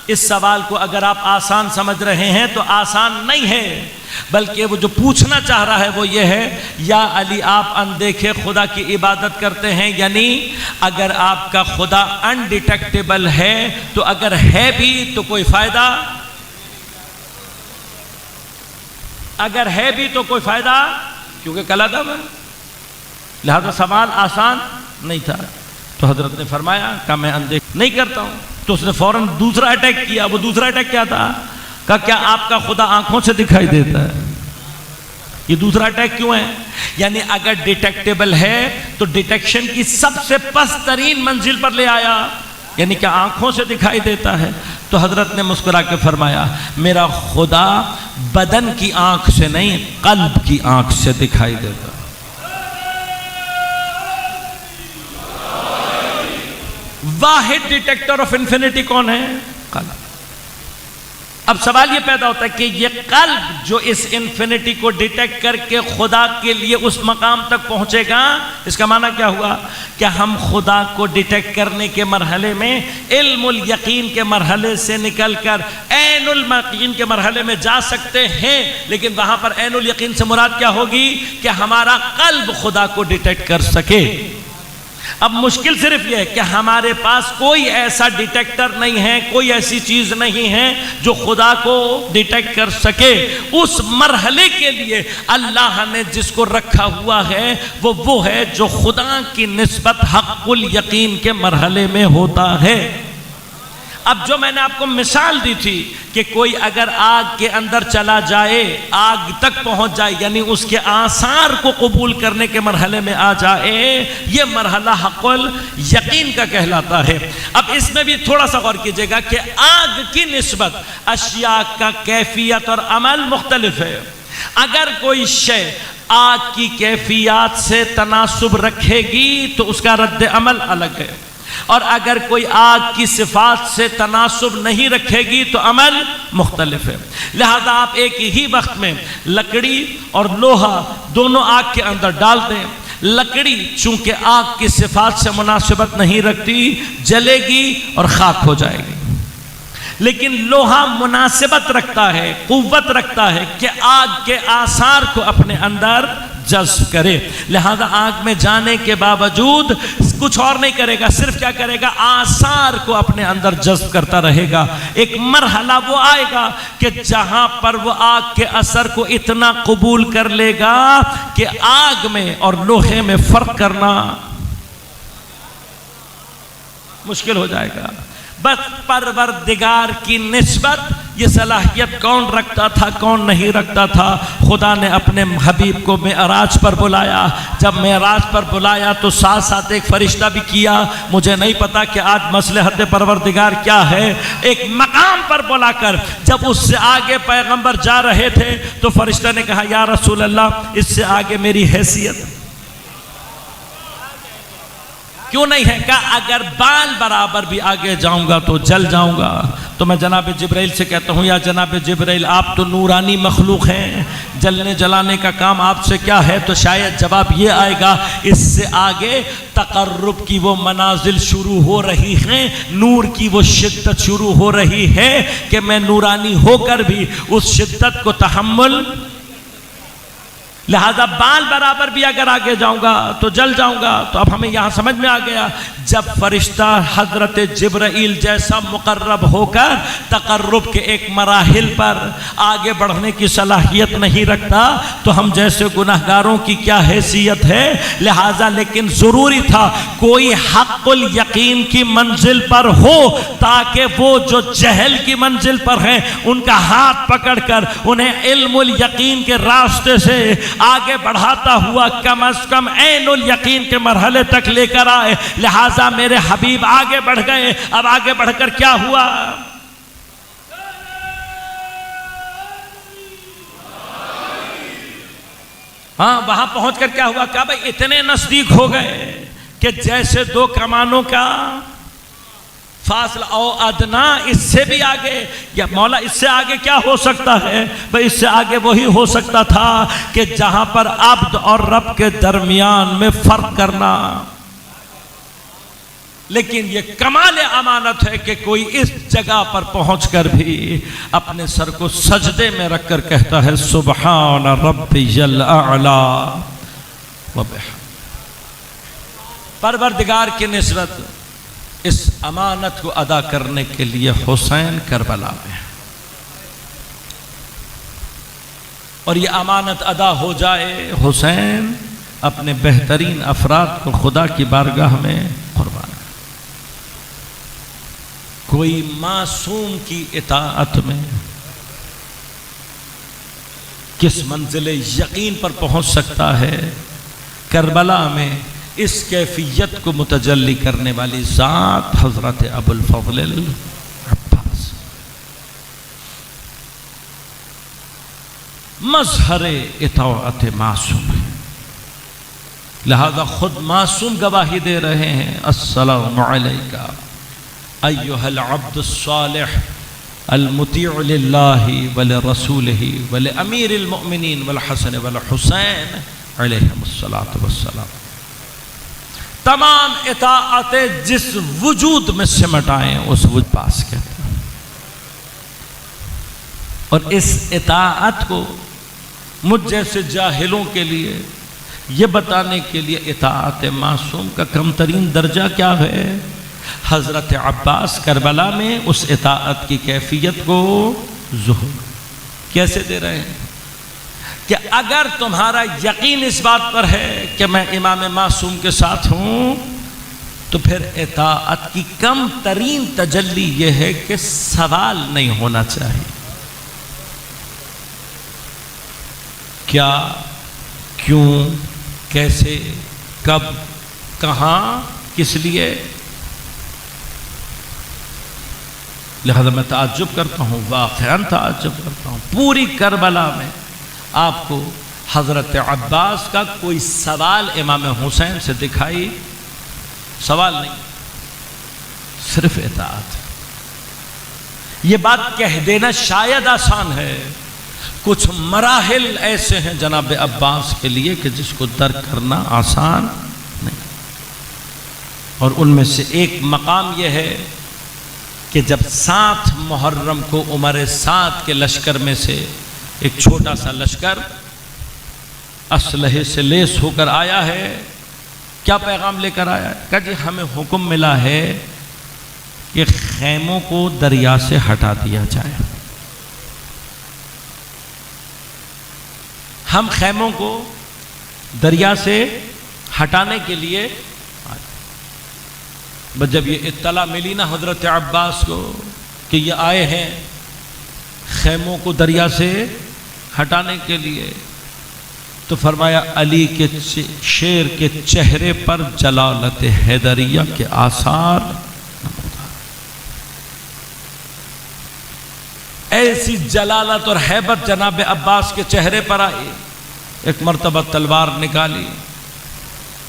اس سوال کو اگر آپ آسان سمجھ رہے ہیں تو آسان نہیں ہے، بلکہ وہ جو پوچھنا چاہ رہا ہے وہ یہ ہے، یا علی آپ اندیکھے خدا کی عبادت کرتے ہیں؟ یعنی اگر آپ کا خدا انڈیٹیکٹیبل ہے تو اگر ہے بھی تو کوئی فائدہ، اگر ہے بھی تو کوئی فائدہ، کیونکہ کلعدم ہے، لہذا سوال آسان نہیں تھا۔ تو حضرت نے فرمایا کہ میں اندیکھ نہیں کرتا ہوں، تو اس نے فوراً دوسرا اٹیک کیا۔ وہ دوسرا اٹیک کیا تھا؟ کہ کیا آپ کا خدا آنکھوں سے دکھائی دیتا ہے؟ یہ دوسرا اٹیک کیوں ہے؟ یعنی اگر ڈیٹیکٹیبل ہے تو ڈیٹیکشن کی سب سے پست ترین منزل پر لے آیا، یعنی کیا آنکھوں سے دکھائی دیتا ہے؟ تو حضرت نے مسکرا کے فرمایا میرا خدا بدن کی آنکھ سے نہیں، قلب کی آنکھ سے دکھائی دیتا ہے۔ واحد ڈیٹیکٹر آف انفینٹی کون ہے؟ قلب۔ اب سوال یہ پیدا ہوتا ہے کہ یہ قلب جو اس انفینٹی کو ڈیٹیکٹ کر کے خدا کے لیے اس مقام تک پہنچے گا، اس کا معنی کیا ہوا؟ کہ ہم خدا کو ڈیٹیکٹ کرنے کے مرحلے میں علم الیقین کے مرحلے سے نکل کر عین الیقین کے مرحلے میں جا سکتے ہیں، لیکن وہاں پر عین الیقین سے مراد کیا ہوگی؟ کہ ہمارا قلب خدا کو ڈیٹیکٹ کر سکے۔ اب مشکل صرف یہ ہے کہ ہمارے پاس کوئی ایسا ڈیٹیکٹر نہیں ہے، کوئی ایسی چیز نہیں ہے جو خدا کو ڈیٹیکٹ کر سکے۔ اس مرحلے کے لیے اللہ نے جس کو رکھا ہوا ہے وہ ہے جو خدا کی نسبت حق الیقین کے مرحلے میں ہوتا ہے۔ اب جو میں نے آپ کو مثال دی تھی کہ کوئی اگر آگ کے اندر چلا جائے، آگ تک پہنچ جائے، یعنی اس کے آثار کو قبول کرنے کے مرحلے میں آ جائے، یہ مرحلہ حق الیقین کا کہلاتا ہے۔ اب اس میں بھی تھوڑا سا غور کیجئے گا کہ آگ کی نسبت اشیاء کا کیفیت اور عمل مختلف ہے۔ اگر کوئی شے آگ کی کیفیات سے تناسب رکھے گی تو اس کا رد عمل الگ ہے، اور اگر کوئی آگ کی صفات سے تناسب نہیں رکھے گی تو عمل مختلف ہے۔ لہذا آپ ایک ہی وقت میں لکڑی اور لوہا دونوں آگ کے اندر ڈال دیں، لکڑی چونکہ آگ کی صفات سے مناسبت نہیں رکھتی، جلے گی اور خاک ہو جائے گی، لیکن لوہا مناسبت رکھتا ہے، قوت رکھتا ہے کہ آگ کے آثار کو اپنے اندر جذب کرے۔ لہذا آگ میں جانے کے باوجود کچھ اور نہیں کرے گا، صرف کیا کرے گا؟ آثار کو اپنے اندر جذب کرتا رہے گا۔ ایک مرحلہ وہ آئے گا کہ جہاں پر وہ آگ کے اثر کو اتنا قبول کر لے گا کہ آگ میں اور لوہے میں فرق کرنا مشکل ہو جائے گا۔ بس پروردگار کی نسبت یہ صلاحیت کون رکھتا تھا، کون نہیں رکھتا تھا؟ خدا نے اپنے حبیب کو معراج پر بلایا۔ جب معراج پر بلایا تو ساتھ ساتھ ایک فرشتہ بھی کیا۔ مجھے نہیں پتا کہ آج مصلحت پروردگار کیا ہے۔ ایک مقام پر بلا کر جب اس سے آگے پیغمبر جا رہے تھے تو فرشتہ نے کہا یا رسول اللہ اس سے آگے میری حیثیت کیوں نہیں ہے؟ کہ اگر بال برابر بھی آگے جاؤں گا تو جل جاؤں گا۔ تو میں جناب جبرائیل سے کہتا ہوں یا جناب جبرائیل آپ تو نورانی مخلوق ہیں، جلنے جلانے کا کام آپ سے کیا ہے؟ تو شاید جواب یہ آئے گا اس سے آگے تقرب کی وہ منازل شروع ہو رہی ہیں، نور کی وہ شدت شروع ہو رہی ہے کہ میں نورانی ہو کر بھی اس شدت کو تحمل، لہذا بال برابر بھی اگر آگے جاؤں گا تو جل جاؤں گا۔ تو اب ہمیں یہاں سمجھ میں آ گیا جب فرشتہ حضرت جبرائیل جیسا مقرب ہو کر تقرب کے ایک مراحل پر آگے بڑھنے کی صلاحیت نہیں رکھتا تو ہم جیسے گناہگاروں کی کیا حیثیت ہے؟ لہذا لیکن ضروری تھا کوئی حق الیقین کی منزل پر ہو تاکہ وہ جو جہل کی منزل پر ہیں ان کا ہاتھ پکڑ کر انہیں علم الیقین کے راستے سے آگے بڑھاتا ہوا کم از کم عین الیقین کے مرحلے تک لے کر آئے۔ لہٰذا میرے حبیب آگے بڑھ گئے۔ اب آگے بڑھ کر کیا ہوا؟ ہاں وہاں پہنچ کر کیا ہوا؟ کہا بھائی اتنے نزدیک ہو گئے کہ جیسے دو کمانوں کا فاصلہ او ادنا، اس سے بھی آگے یا مولا اس سے آگے کیا ہو سکتا ہے؟ بھئی اس سے آگے وہی ہو سکتا تھا کہ جہاں پر عبد اور رب کے درمیان میں فرق کرنا لیکن یہ کمال امانت ہے کہ کوئی اس جگہ پر پہنچ کر بھی اپنے سر کو سجدے میں رکھ کر کہتا ہے سبحان ربی الاعلی وبحمدہ۔ پروردگار کی نصرت اس امانت کو ادا کرنے کے لیے حسین کربلا میں، اور یہ امانت ادا ہو جائے، حسین اپنے بہترین افراد کو خدا کی بارگاہ میں قربان۔ کوئی معصوم کی اطاعت میں کس منزل یقین پر پہنچ سکتا ہے؟ کربلا میں اس کیفیت کو متجلی کرنے والی ذات حضرت ابو الفضل العباس، مظہر اطاعت معصوم ہے، لہذا خود معصوم گواہی دے رہے ہیں السلام علیکہ ایہا العبد الصالح المطیع للہ ولرسولہ ولامیر المؤمنین والحسن والحسین علیہم السلام۔ تمام اطاعتیں جس وجود میں سمٹ آئیں اس وجود پاس کہتے ہیں، اور اس اطاعت کو مجھ جیسے جاہلوں کے لیے یہ بتانے کے لیے اطاعت معصوم کا کم ترین درجہ کیا ہے؟ حضرت عباس کربلا میں اس اطاعت کی کیفیت کو ظہور کیسے دے رہے ہیں کہ اگر تمہارا یقین اس بات پر ہے کہ میں امام معصوم کے ساتھ ہوں تو پھر اطاعت کی کم ترین تجلی یہ ہے کہ سوال نہیں ہونا چاہیے، کیا، کیوں، کیسے، کب، کہاں، کس لیے۔ لہذا میں تعجب کرتا ہوں، واقعاً تعجب کرتا ہوں، پوری کربلا میں آپ کو حضرت عباس کا کوئی سوال امام حسین سے دکھائی، سوال نہیں، صرف اطاعت۔ یہ بات کہہ دینا شاید آسان ہے، کچھ مراحل ایسے ہیں جناب عباس کے لیے کہ جس کو درک کرنا آسان نہیں، اور ان میں سے ایک مقام یہ ہے کہ جب 7 محرم کو عمر 7 کے لشکر میں سے ایک چھوٹا سا لشکر اسلحے سے لیس ہو کر آیا ہے، کیا پیغام لے کر آیا ہے؟ کہ جی ہمیں حکم ملا ہے کہ خیموں کو دریا سے ہٹا دیا جائے، ہم خیموں کو دریا سے ہٹانے کے لیے بس جب یہ اطلاع ملی نا حضرت عباس کو کہ یہ آئے ہیں خیموں کو دریا سے ہٹانے کے لیے، تو فرمایا علی کے شیر کے چہرے پر جلالت حیدریہ کے آثار نمودار، ایسی جلالت اور ہیبت جناب عباس کے چہرے پر آئی۔ ایک مرتبہ تلوار نکالی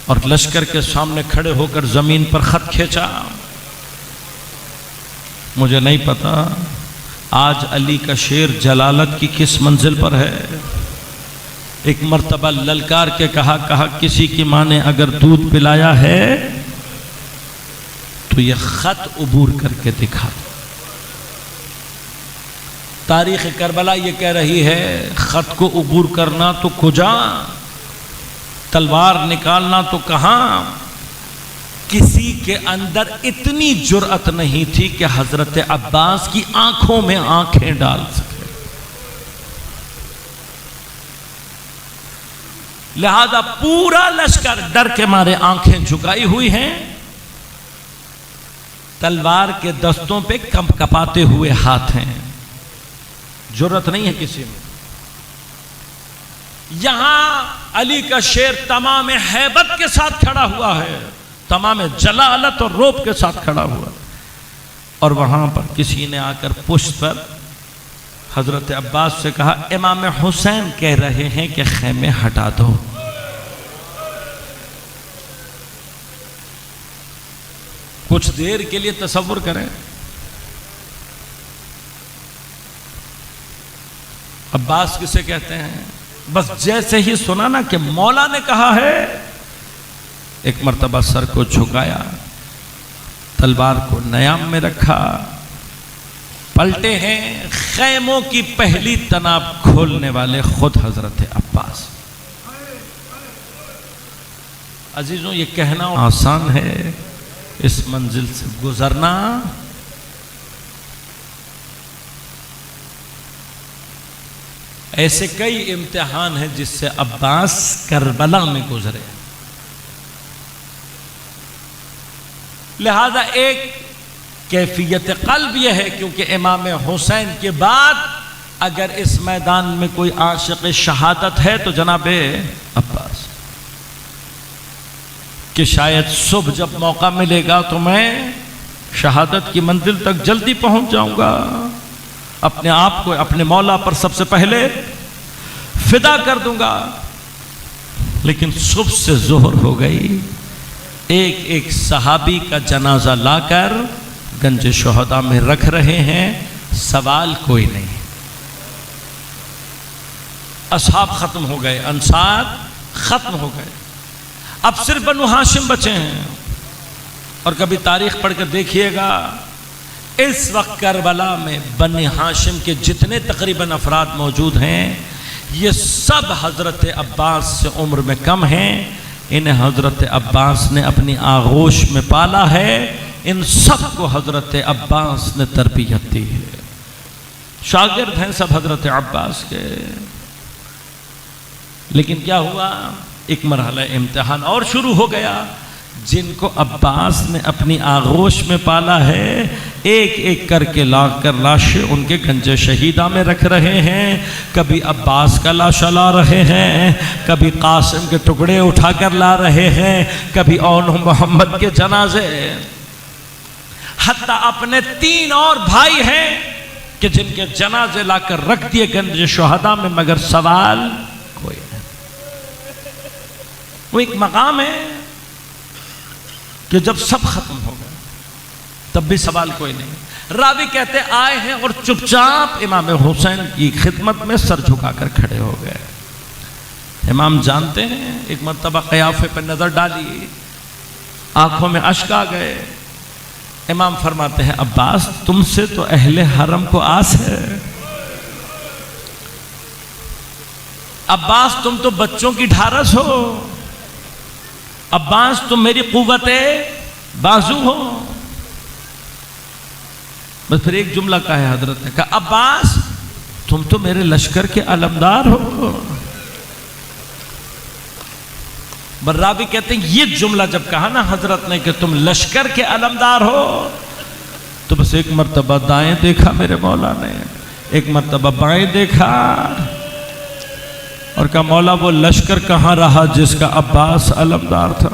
اور لشکر کے سامنے کھڑے ہو کر زمین پر خط کھینچا۔ مجھے نہیں پتا آج علی کا شیر جلالت کی کس منزل پر ہے۔ ایک مرتبہ للکار کے کہا کسی کی ماں نے اگر دودھ پلایا ہے تو یہ خط عبور کر کے دکھا۔ تاریخ کربلا یہ کہہ رہی ہے خط کو عبور کرنا تو کجا، تلوار نکالنا تو کہاں۔ کسی کے اندر اتنی جرأت نہیں تھی کہ حضرت عباس کی آنکھوں میں آنکھیں ڈال سکے، لہذا پورا لشکر ڈر کے مارے آنکھیں جھکائی ہوئی ہیں، تلوار کے دستوں پہ کپ کپاتے ہوئے ہاتھ ہیں، جرأت نہیں ہے کسی میں۔ یہاں علی کا شیر تمام ہیبت کے ساتھ کھڑا ہوا ہے، تمام جلالت اور روب کے ساتھ کھڑا ہوا، اور وہاں پر کسی نے آ کر پشت پر حضرت عباس سے کہا امام حسین کہہ رہے ہیں کہ خیمے ہٹا دو۔ کچھ دیر کے لیے تصور کریں، عباس کسے کہتے ہیں؟ بس جیسے ہی سنا نا کہ مولا نے کہا ہے، ایک مرتبہ سر کو جھکایا، تلوار کو نیام میں رکھا، پلٹے ہیں، خیموں کی پہلی تناب کھولنے والے خود حضرت عباس۔ عزیزوں یہ کہنا آسان ہے، اس منزل سے گزرنا ایسے کئی امتحان ہیں جس سے عباس کربلا میں گزرے، لہذا ایک کیفیت قلب یہ ہے، کیونکہ امام حسین کے بعد اگر اس میدان میں کوئی عاشق شہادت ہے تو جناب عباس، کہ شاید صبح جب موقع ملے گا تو میں شہادت کی منزل تک جلدی پہنچ جاؤں گا، اپنے آپ کو اپنے مولا پر سب سے پہلے فدا کر دوں گا۔ لیکن صبح سے ظہر ہو گئی، ایک ایک صحابی کا جنازہ لا کر گنج شہداء میں رکھ رہے ہیں، سوال کوئی نہیں، اصحاب ختم ہو گئے، انصار ختم ہو گئے، اب صرف بنو ہاشم بچے ہیں۔ اور کبھی تاریخ پڑھ کر دیکھیے گا، اس وقت کربلا میں بنی ہاشم کے جتنے تقریباً افراد موجود ہیں یہ سب حضرت عباس سے عمر میں کم ہیں، انہیں حضرت عباس نے اپنی آغوش میں پالا ہے، ان سب کو حضرت عباس نے تربیت دی ہے، شاگرد ہیں سب حضرت عباس کے۔ لیکن کیا ہوا، ایک مرحلہ امتحان اور شروع ہو گیا، جن کو عباس نے اپنی آغوش میں پالا ہے ایک ایک کر کے لا کر لاشیں ان کے گنج شہیدہ میں رکھ رہے ہیں، کبھی عباس کا لاشا لا رہے ہیں، کبھی قاسم کے ٹکڑے اٹھا کر لا رہے ہیں، کبھی اون محمد کے جنازے، حتیٰ اپنے 3 اور بھائی ہیں کہ جن کے جنازے لا کر رکھ دیے گنج شہداء میں، مگر سوال کوئی نہیں۔ وہ ایک مقام ہے کہ جب سب ختم ہو گئے تب بھی سوال کوئی نہیں۔ راوی کہتے آئے ہیں اور چپ چاپ امام حسین کی خدمت میں سر جھکا کر کھڑے ہو گئے۔ امام جانتے ہیں، ایک مرتبہ قیافے پر نظر ڈالی، آنکھوں میں اشک آ گئے۔ امام فرماتے ہیں عباس تم سے تو اہل حرم کو آس ہے، عباس تم تو بچوں کی ڈھارس ہو، عباس تم میری قوت بازو ہو۔ بس پھر ایک جملہ کہا ہے حضرت نے، کہا عباس تم تو میرے لشکر کے علمدار ہو۔ راوی کہتے ہیں یہ جملہ جب کہا نا حضرت نے کہ تم لشکر کے علمدار ہو، تو بس ایک مرتبہ دائیں دیکھا میرے مولا نے، ایک مرتبہ بائیں دیکھا، اور کہا مولا وہ لشکر کہاں رہا جس کا عباس علمدار تھا۔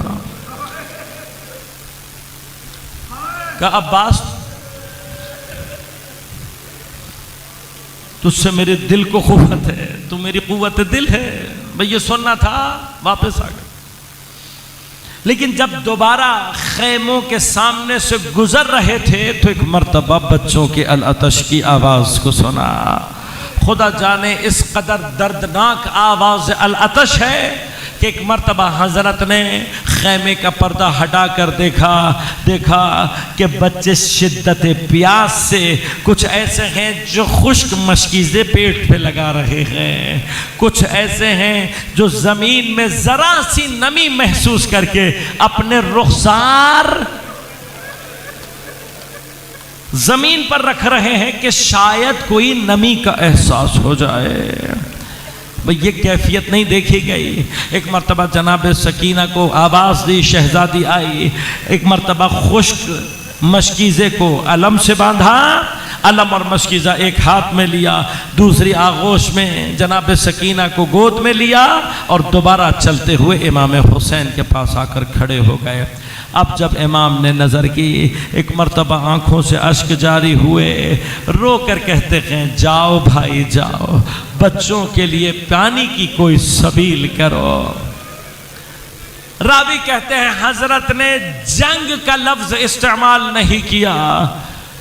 کہا عباس تجھ سے میرے دل کو قوت ہے، تو میری قوت دل ہے، بھئی یہ سننا تھا، واپس آ گئے۔ لیکن جب دوبارہ خیموں کے سامنے سے گزر رہے تھے تو ایک مرتبہ بچوں کے العطش کی آواز کو سنا۔ خدا جانے اس قدر دردناک آواز العطش ہے کہ ایک مرتبہ حضرت نے خیمے کا پردہ ہٹا کر دیکھا کہ بچے شدت پیاس سے کچھ ایسے ہیں جو خشک مشکیزیں پیٹ پہ لگا رہے ہیں، کچھ ایسے ہیں جو زمین میں ذرا سی نمی محسوس کر کے اپنے رخسار زمین پر رکھ رہے ہیں کہ شاید کوئی نمی کا احساس ہو جائے۔ بھئی یہ کیفیت نہیں دیکھی گئی۔ ایک مرتبہ جناب سکینہ کو آواز دی، شہزادی آئی، ایک مرتبہ خشک مشکیزے کو علم سے باندھا، علم اور مشکیزہ ایک ہاتھ میں لیا، دوسری آغوش میں جناب سکینہ کو گود میں لیا، اور دوبارہ چلتے ہوئے امام حسین کے پاس آ کر کھڑے ہو گئے۔ اب جب امام نے نظر کی، ایک مرتبہ آنکھوں سے اشک جاری ہوئے، رو کر کہتے ہیں جاؤ بھائی جاؤ، بچوں کے لیے پانی کی کوئی سبیل کرو۔ راوی کہتے ہیں حضرت نے جنگ کا لفظ استعمال نہیں کیا،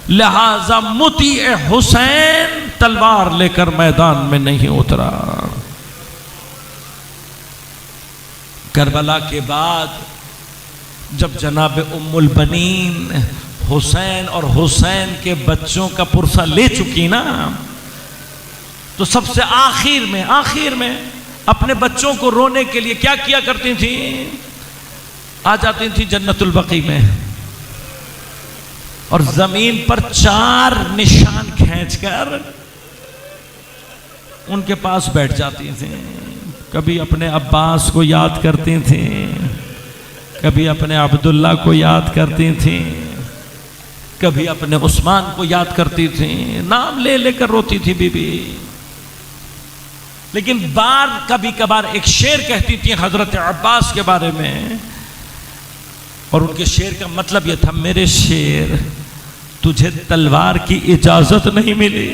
لہذا مطیع حسین تلوار لے کر میدان میں نہیں اترا۔ کربلا کے بعد جب جناب ام البنین حسین اور حسین کے بچوں کا پرسہ لے چکی نا، تو سب سے آخر میں اپنے بچوں کو رونے کے لیے کیا کیا کرتی تھیں؟ آ جاتی تھیں جنت البقیع میں اور زمین پر 4 نشان کھینچ کر ان کے پاس بیٹھ جاتی تھیں. کبھی اپنے عباس کو یاد کرتی تھیں، کبھی اپنے عبداللہ کو یاد کرتی تھیں، کبھی اپنے عثمان کو یاد کرتی تھیں، نام لے لے کر روتی تھی بی بی. لیکن کبھی کبھار ایک شعر کہتی تھی حضرت عباس کے بارے میں، اور ان کے شعر کا مطلب یہ تھا: میرے شیر تجھے تلوار کی اجازت نہیں ملی،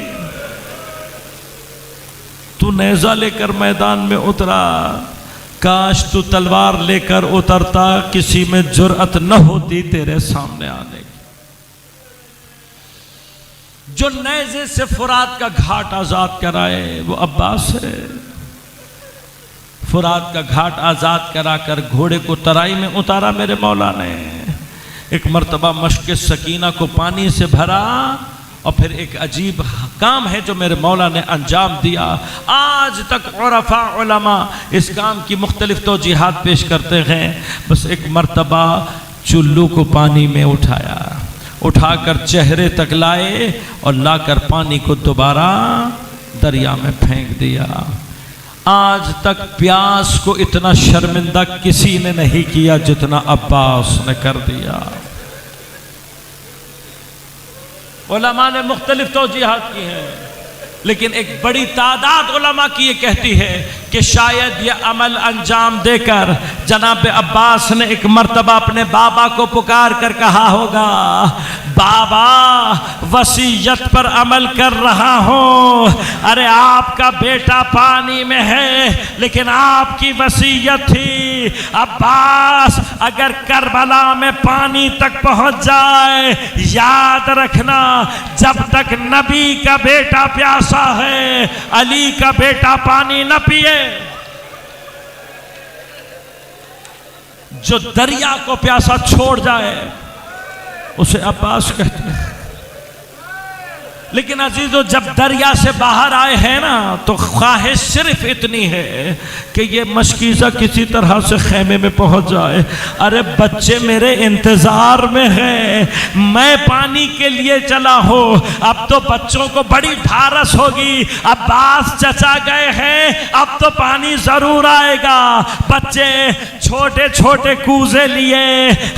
تو نیزہ لے کر میدان میں اترا، کاش تو تلوار لے کر اترتا، کسی میں جرأت نہ ہوتی تیرے سامنے آنے کی. جو نیزے سے فرات کا گھاٹ آزاد کرائے وہ عباس ہے. فرات کا گھاٹ آزاد کرا کر گھوڑے کو ترائی میں اتارا میرے مولا نے. ایک مرتبہ مشک سکینہ کو پانی سے بھرا، اور پھر ایک عجیب کام ہے جو میرے مولا نے انجام دیا. آج تک عرفاء علماء اس کام کی مختلف توجیحات پیش کرتے ہیں. بس ایک مرتبہ چلو کو پانی میں اٹھا کر چہرے تک لائے اور لا کر پانی کو دوبارہ دریا میں پھینک دیا. آج تک پیاس کو اتنا شرمندہ کسی نے نہیں کیا جتنا عباس نے کر دیا. علماء نے مختلف توجیحات کی ہیں، لیکن ایک بڑی تعداد علماء کی یہ کہتی ہے کہ شاید یہ عمل انجام دے کر جناب عباس نے ایک مرتبہ اپنے بابا کو پکار کر کہا ہوگا: بابا وصیت پر عمل کر رہا ہوں، ارے آپ کا بیٹا پانی میں ہے لیکن آپ کی وصیت تھی عباس اگر کربلا میں پانی تک پہنچ جائے یاد رکھنا جب تک نبی کا بیٹا پیاسا ہے علی کا بیٹا پانی نہ پیے. جو دریا کو پیاسا چھوڑ جائے اسے عباس کہتے ہیں. لیکن عزیزو جب دریا سے باہر آئے ہیں نا تو خواہش صرف اتنی ہے کہ یہ مشکیزہ کسی طرح سے خیمے میں پہنچ جائے. ارے بچے میرے انتظار میں ہیں، میں پانی کے لیے چلا ہوں. اب تو بچوں کو بڑی ڈھارس ہوگی، عباس چچا گئے ہیں اب تو پانی ضرور آئے گا. بچے چھوٹے چھوٹے کوزے لیے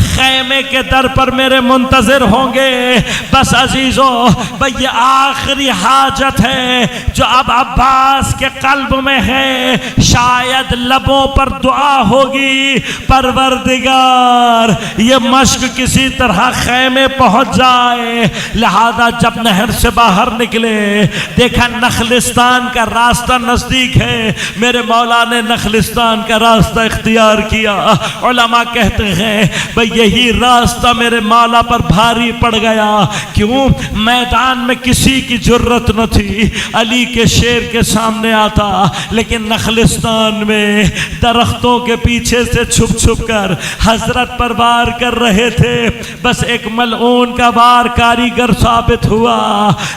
خیمے کے در پر میرے منتظر ہوں گے. بس عزیزو بھئی آخری حاجت ہے جو اب عباس کے قلب میں ہے. شاید لبوں پر دعا ہوگی: پروردگار یہ مشک کسی طرح خیمے پہنچ جائے. لہذا جب نہر سے باہر نکلے دیکھا نخلستان کا راستہ نزدیک ہے. میرے مولا نے نخلستان کا راستہ اختیار کیا. علماء کہتے ہیں بھئی یہی راستہ میرے مولا پر بھاری پڑ گیا. کیوں؟ میدان میں کسی کی جرت نہ تھی علی کے شیر کے سامنے آتا، لیکن نخلستان میں درختوں کے پیچھے سے چھپ چھپ کر حضرت پر وار کر رہے تھے. بس ایک ملعون کا وار کاریگر ثابت ہوا.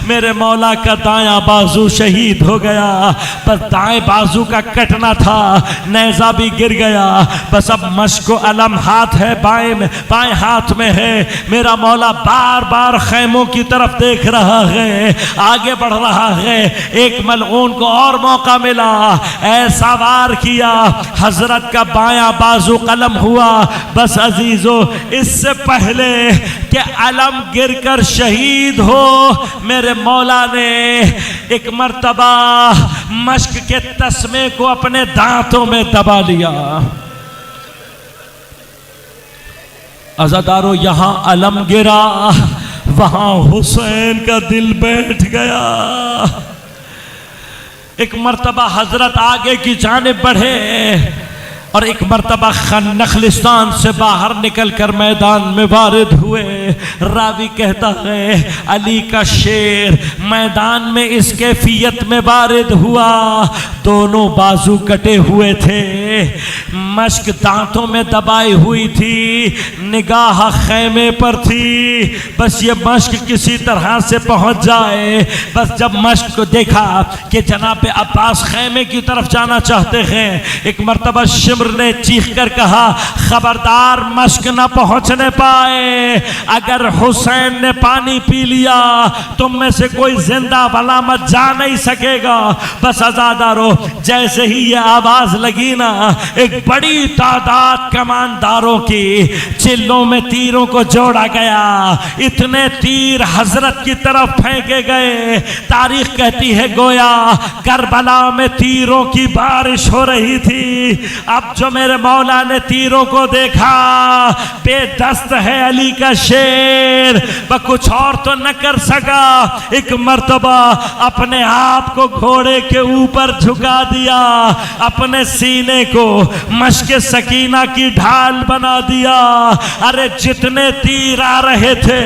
میرے مولا کا دایاں بازو شہید ہو گیا. بس دائیں بازو کا کٹنا تھا، نیزہ بھی گر گیا. بس اب مشک و علم ہاتھ ہے بائیں ہاتھ میں ہے. میرا مولا بار بار خیموں کی طرف دیکھ رہا ہے، آگے بڑھ رہا ہے. ایک ملعون کو اور موقع ملا، ایسا وار کیا حضرت کا بایاں بازو قلم ہوا. بس عزیزو اس سے پہلے کہ علم گر کر شہید ہو میرے مولا نے ایک مرتبہ مشک کے تسمے کو اپنے دانتوں میں دبا لیا. عزادارو یہاں علم گرا وہاں حسین کا دل بیٹھ گیا. ایک مرتبہ حضرت آگے کی جانب بڑھے اور ایک مرتبہ نخلستان سے باہر نکل کر میدان میں وارد ہوئے. راوی کہتا ہے علی کا شیر میدان میں اس کیفیت میں وارد ہوا، دونوں بازو کٹے ہوئے تھے، مشک دانتوں میں دبائی ہوئی تھی، نگاہ خیمے پر تھی، بس یہ مشک کسی طرح سے پہنچ جائے۔ بس جب مشک کو دیکھا کہ جناب عباس خیمے کی طرف جانا چاہتے ہیں، ایک مرتبہ شمر نے چیخ کر کہا خبردار مشک نہ پہنچنے پائے، اگر حسین نے پانی پی لیا تم میں سے کوئی زندہ بلامت جا نہیں سکے گا۔ بس عزادارو جیسے ہی یہ آواز لگی نا، ایک بڑی تعداد کمانداروں کی چلوں میں تیروں کو جوڑا گیا، اتنے تیر حضرت کی طرف پھینکے گئے، تاریخ کہتی ہے گویا کربلا میں تیروں کی بارش ہو رہی تھی۔ اب جو میرے مولا نے تیروں کو دیکھا، بے دست ہے علی کا شیر، وہ کچھ اور تو نہ کر سکا، ایک مرتبہ اپنے آپ کو گھوڑے کے اوپر جھکا دیا، اپنے سینے کو مشک سکینہ کی ڈھال بنا دیا۔ ارے جتنے تیر آ رہے تھے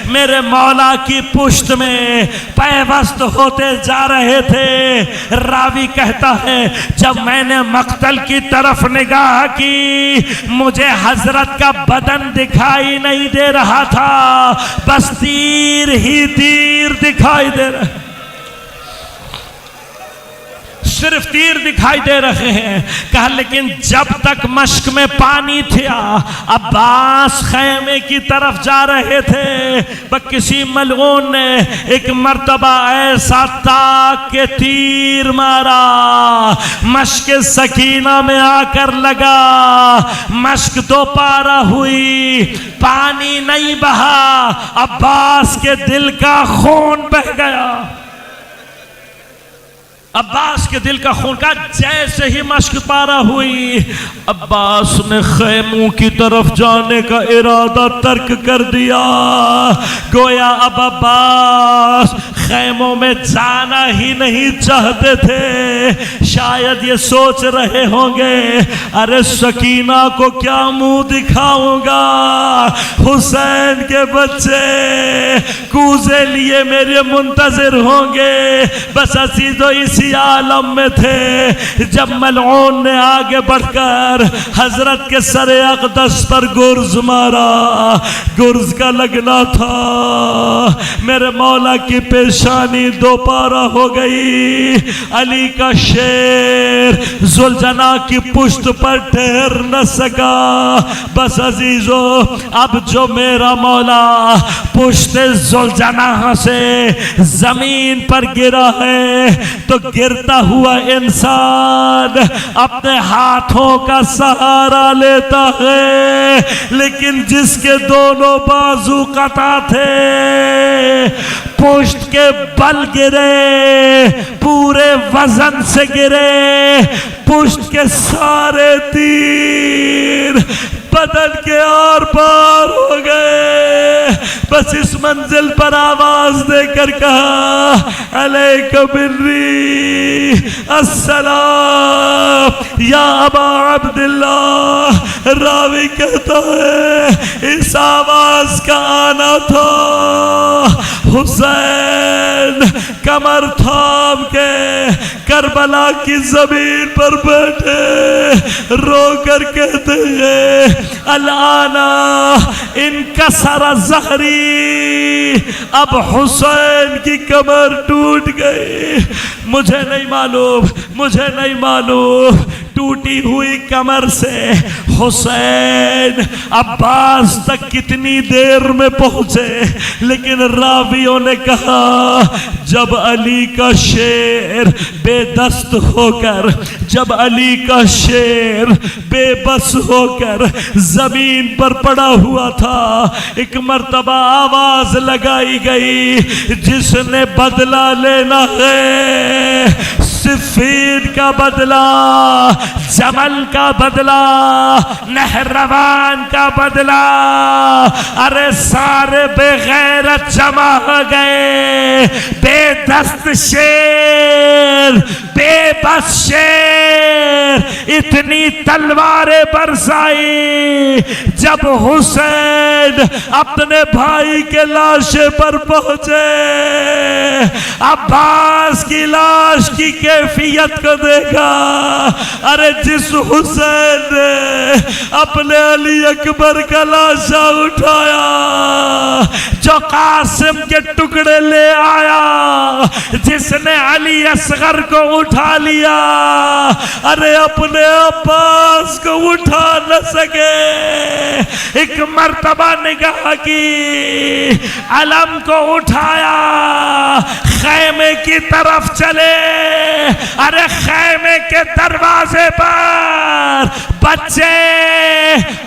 میرے مولا کی پشت میں پیوست ہوتے جا رہے تھے۔ راوی کہتا ہے جب میں نے مقتل کی طرف نگاہ کی، مجھے حضرت کا بدن دکھائی نہیں دے رہا تھا، بس تیر ہی تیر دکھائی دے رہے، صرف تیر دکھائی دے رہے ہیں۔ کہا لیکن جب تک مشک میں پانی تھا، عباس خیمے کی طرف جا رہے تھے، بس کسی ملعون نے ایک مرتبہ ایسا تاک کے تیر مارا، مشک سکینہ میں آ کر لگا، مشک دو پارہ ہوئی، پانی نہیں بہا، عباس کے دل کا خون بہ گیا، عباس کے دل کا خون کا جیسے ہی مشک پارہ ہوئی، عباس نے خیموں کی طرف جانے کا ارادہ ترک کر دیا، گویا اب عباس خیموں میں جانا ہی نہیں چاہتے تھے۔ شاید یہ سوچ رہے ہوں گے ارے سکینہ کو کیا منہ دکھاؤں گا، حسین کے بچے کوزے لیے میرے منتظر ہوں گے۔ بس عزیز و اسی عالم میں تھے جب ملعون نے آگے بڑھ کر حضرت کے سر اقدس پر گرز مارا، گرز کا لگنا تھا، میرے مولا کی پیشانی دو پارہ ہو گئی، علی کا شیر ذوالجناح کی پشت پر ٹھہر نہ سکا۔ بس عزیزو اب جو میرا مولا پشت ذوالجناح سے زمین پر گرا ہے تو گرتا ہوا انسان اپنے ہاتھوں کا سہارا لیتا ہے، لیکن جس کے دونوں بازو قطع تھے پشت کے بل گرے، پورے وزن سے گرے، پشت کے سارے تیر بدن کے آر پار ہو گئے۔ بس اس منزل پر آواز دے کر کہا علیک بری السلام یا ابا عبداللہ۔ راوی کہتا ہے اس آواز کا آنا تھا، حسین کمر تھام کے کربلا کی زمین پر بیٹھے رو کر کہتے ہیں الانا انکسر ظہری، اب حسین کی کمر ٹوٹ گئی۔ مجھے نہیں معلوم ٹوٹی ہوئی کمر سے حسین عباس تک کتنی دیر میں پہنچے، لیکن راویوں نے کہا جب علی کا شیر بے دست ہو کر، جب علی کا شیر بے بس ہو کر زمین پر پڑا ہوا تھا، ایک مرتبہ آواز لگائی گئی جس نے بدلہ لینا ہے صفین کا بدلہ، جمل کا بدلہ، نہروان کا بدلہ، ارے سارے بے غیرت جمع ہو گئے، بے دست شیر، بے بس شیر، اتنی تلواریں برسائی۔ جب حسین اپنے بھائی کے لاشے پر پہنچے، عباس کی لاش کی کیفیت کو دیکھا، ارے جس حسین نے اپنے علی اکبر کا لاشا اٹھایا، جو قاسم کے ٹکڑے لے آیا، جس نے علی اصغر کو اٹھا لیا، ارے اپنے عباس کو اٹھا نہ سکے۔ ایک مرتبہ نگاہ کی، علم کو اٹھایا، خیمے کی طرف چلے، ارے خیمے کے دروازے پر بچے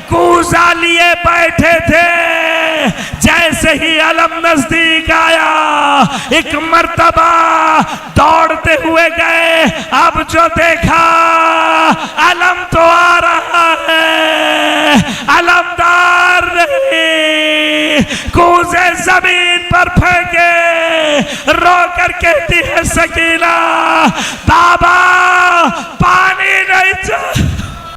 کوزہ لیے بیٹھے تھے۔ جیسے ہی علم نزدیک آیا، ایک مرتبہ دوڑتے ہوئے گئے، اب جو دیکھا علم تو آ رہا ہے، علمدار نہیں، کوزے زمین پر پھینکے، رو کر کہتی ہے سکینہ، بابا